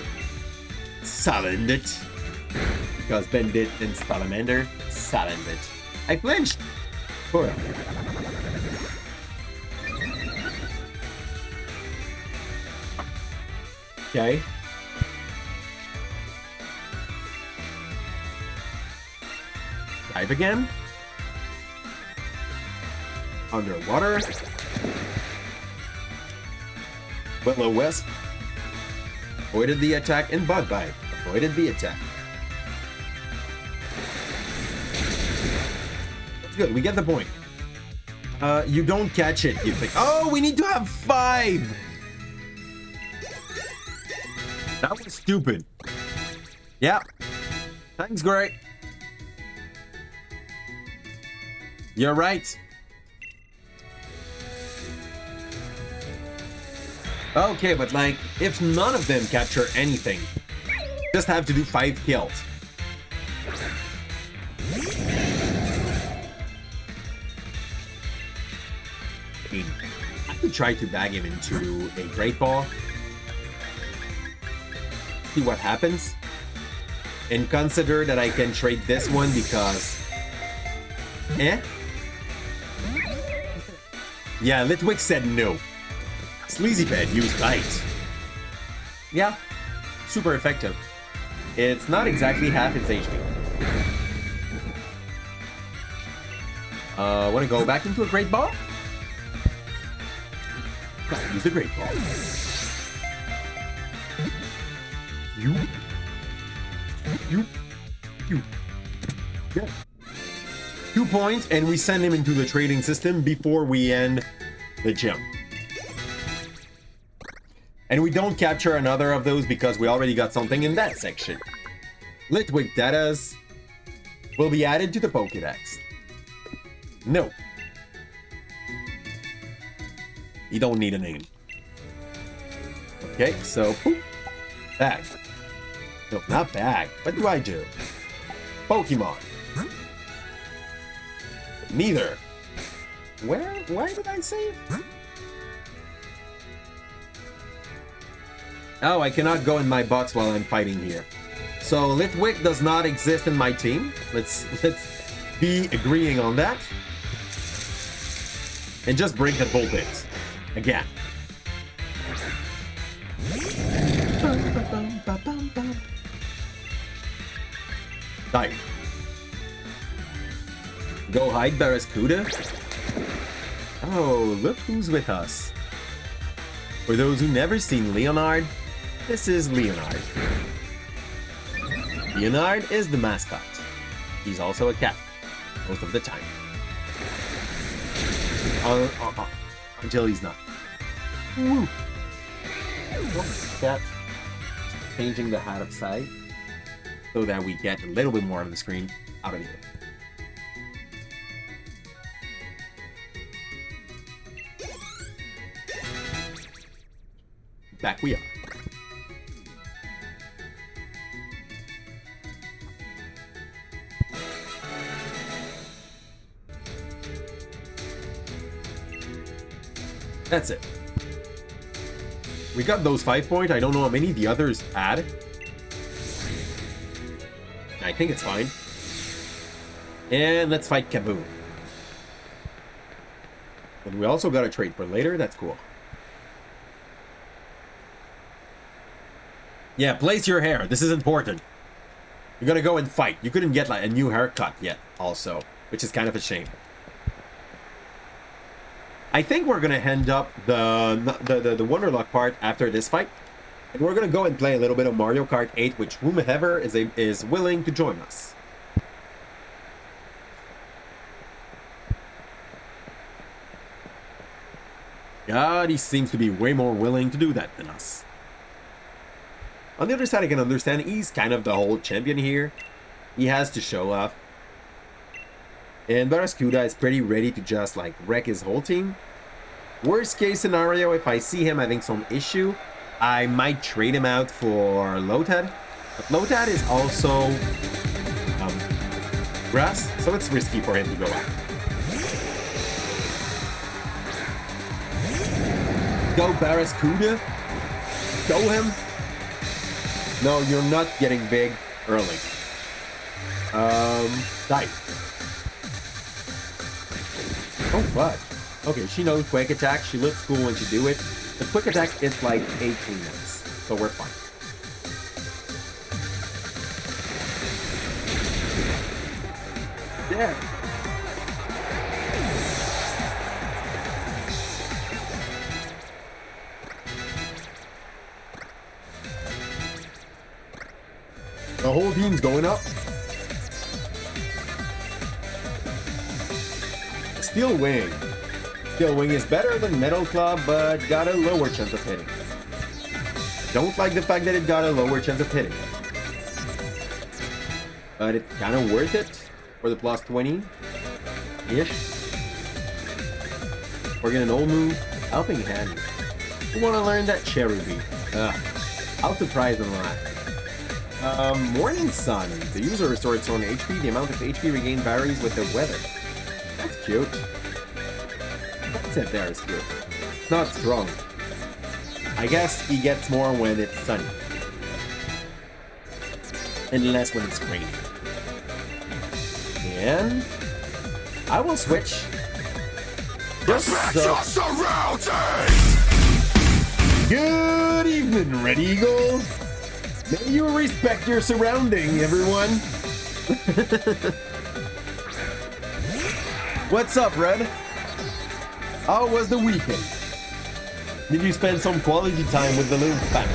silent it. Because Bandit and Salamander silent it. I flinched. Squirrel. Okay. Dive again. Underwater. Will-o-wisp. Avoided the attack and bug bite. Avoided the attack. That's good. We get the point. You don't catch it. You think, oh, we need to have 5. That was stupid. Yeah. Thanks, great. You're right. Okay, but like, if none of them capture anything, just have to do 5 kills. I could try to bag him into a Great Ball. See what happens. And consider that I can trade this one because... Yeah, Litwick said no. Sleazy Pad used Bite. Yeah, super effective. It's not exactly half its HP. Wanna go back into a Great Ball? Gotta use the Great Ball. You. Yeah. 2 points, and we send him into the trading system before we end the gym. And we don't capture another of those because we already got something in that section. Litwick datas will be added to the Pokédex. No. You don't need a name. Okay, so boop. Bag. No, not bag. What do I do? Pokemon. Neither. Where did I save? Oh, I cannot go in my box while I'm fighting here. So Litwick does not exist in my team. Let's be agreeing on that. And just bring the Bullpit. Again. Die. Go hide Barraskewda. Oh, look who's with us. For those who never seen Leonard, this is Leonard. Leonard is the mascot. He's also a cat, most of the time. Until he's not. Woo! Cat. Changing the hat upside so that we get a little bit more of the screen out of here. Back we are. That's it. We got those 5 points. I don't know how many the others add. I think it's fine. And let's fight Kaboom. And we also got a trade for later. That's cool. Yeah, place your hair. This is important. You're gonna go and fight. You couldn't get like a new haircut yet, also, which is kind of a shame. I think we're gonna end up the Wonderlock part after this fight, and we're gonna go and play a little bit of Mario Kart 8, which whomever is willing to join us. God, he seems to be way more willing to do that than us. On the other side, I can understand he's kind of the whole champion here. He has to show off. And Barraskewda is pretty ready to just like wreck his whole team. Worst case scenario, if I see him having some issue, I might trade him out for Lotad. But Lotad is also grass, so it's risky for him to go out. Go Barraskewda. Go him. No, you're not getting big early. Die. Oh, what? Okay, she knows quick attack. She looks cool when she do it. The quick attack is like 18 minutes, so we're fine. Yeah. The whole team's going up. Steel Wing. Steel Wing is better than Metal Club, but got a lower chance of hitting. Don't like the fact that it got a lower chance of hitting. But it's kind of worth it for the plus 20-ish. We're getting an old move. Helping Hand. We want to learn that Cherubi. I'll surprise them a lot. Morning Sun. The user restores its own HP. The amount of HP regained varies with the weather. That's cute. That's it there is cute. It's not strong. I guess he gets more when it's sunny. And less when it's rainy. And I will switch. Just Good evening, Red Eagle. May you respect your surrounding, everyone. What's up, Red? How was the weekend? Did you spend some quality time with the little family?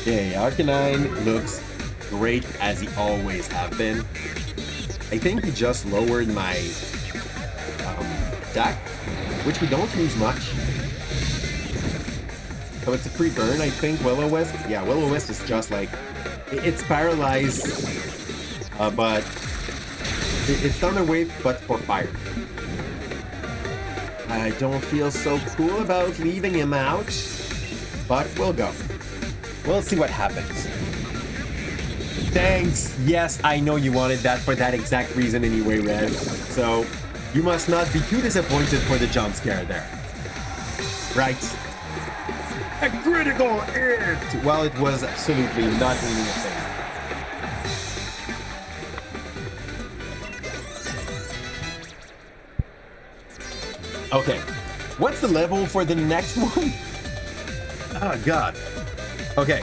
Okay, Arcanine looks great as he always have been. I think he just lowered my attack, which we don't use much. So it's a free burn, I think. Will-O-Wisp. Yeah, Will-O-Wisp is just like... It's paralyzed, but... It's Thunderwave, but for fire. I don't feel so cool about leaving him out, but we'll go. We'll see what happens. Thanks! Yes, I know you wanted that for that exact reason anyway, Red. So, you must not be too disappointed for the jump scare there. Right. A critical hit! Well, it was absolutely not meaning a thing. Okay. What's the level for the next one? Oh, God. Okay.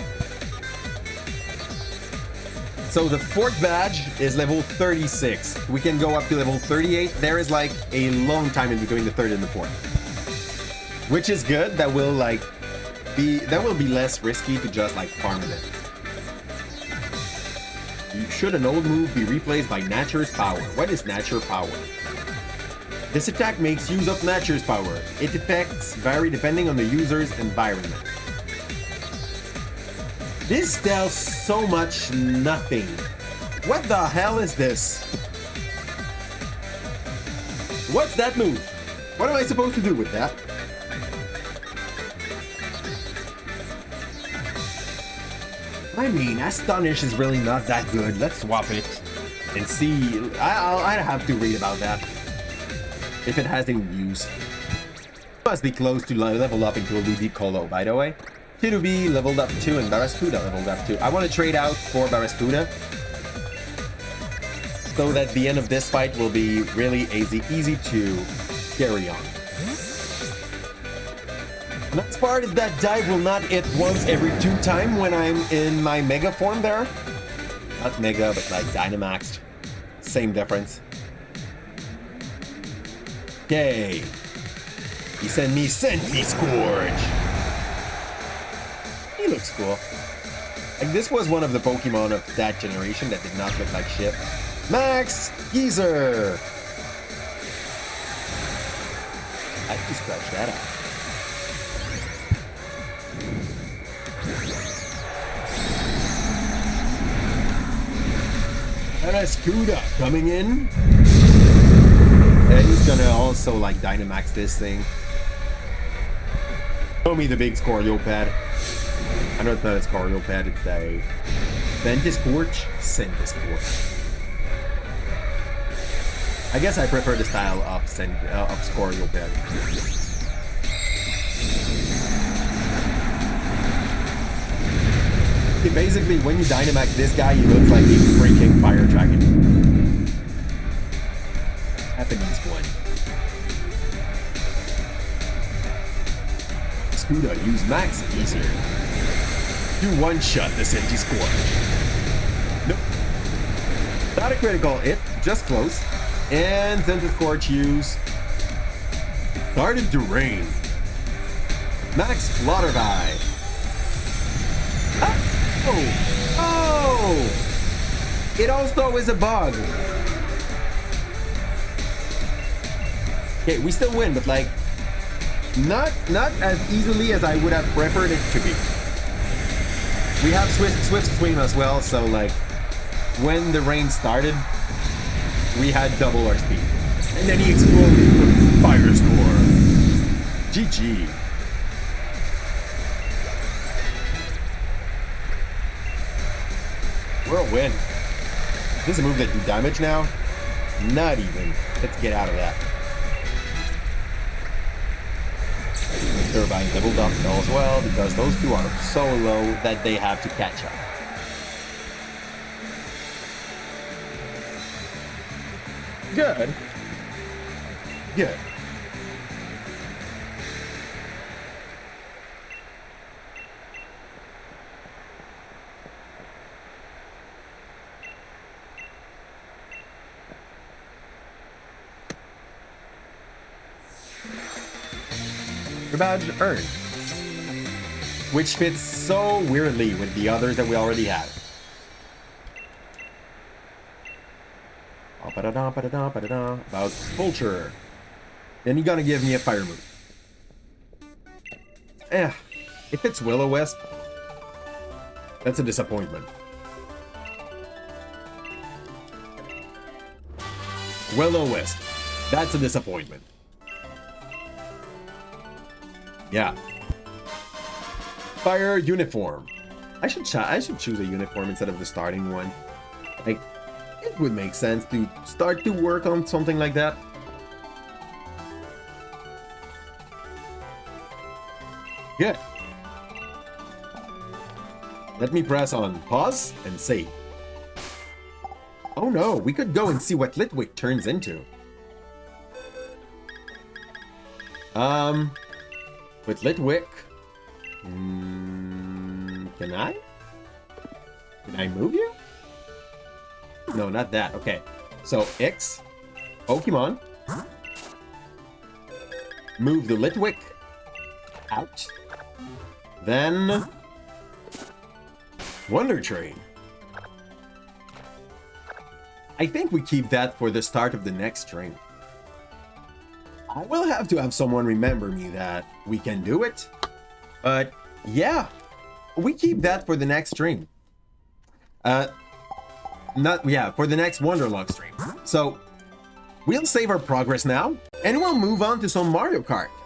So the fourth badge is level 36. We can go up to level 38. There is like a long time in between the third and the fourth. Which is good. That will like be less risky to just like farm it. Should an old move be replaced by Nature's Power? What is Nature Power? This attack makes use of Nature's Power. Its effects vary depending on the user's environment. This tells so much nothing. What the hell is this? What's that move? What am I supposed to do with that? I mean, Astonish is really not that good. Let's swap it and see. I'd have to read about that. If it has any use. Must be close to level up into a Ludicolo, by the way. Kirubi leveled up 2 and Barraskewda leveled up 2. I want to trade out for Barraskewda so that the end of this fight will be really easy to carry on. Next part is that dive will not hit once every 2 times when I'm in my Mega form there. Not Mega, but like Dynamaxed. Same difference. Okay. He sent me Scourge. He looks cool. Like, this was one of the Pokemon of that generation that did not look like shit. Max Geezer! I can scratch that out. And a Scooter coming in. And he's gonna also like Dynamax this thing. Show me the big Scorpiopad. I know it's not a Scorpiopad, it's a Ventiscorch, Centiscorch. I guess I prefer the style of Scorpiopad. Okay, basically, when you Dynamax this guy, he looks like he's freaking Fire Dragon. Japanese one. Scooter, use Max easier. Do one-shot the Centiscorch. Nope. Not a critical hit, just close. And Centiscorch use started to rain. Max Flutterby. Oh! It also is a bug. Okay, we still win, but like not as easily as I would have preferred it to be. We have Swift Swing as well, so like when the rain started, we had double our speed. And then he exploded with Fire Score. GG. We're a win. This is a move that do damage now? Not even. Let's get out of that. Turbine Double Dump as well, because those two are so low that they have to catch up. Good. Good. Your badge earned, which fits so weirdly with the others that we already had. About Vulture. Then you're gonna give me a fire move. If it's Will-O-Wisp, that's a disappointment. Will-O-Wisp, that's a disappointment. Yeah. Fire uniform. I should choose a uniform instead of the starting one. Like, it would make sense to start to work on something like that. Good. Let me press on pause and save. Oh no, we could go and see what Litwick turns into. With Litwick, can I? Can I move you? No, not that. Okay, so X, Pokemon, move the Litwick out, then Wonder Train. I think we keep that for the start of the next train. I will have to have someone remember me that we can do it. But yeah, we keep that for the next stream. For the next Wonderlock stream. So we'll save our progress now and we'll move on to some Mario Kart.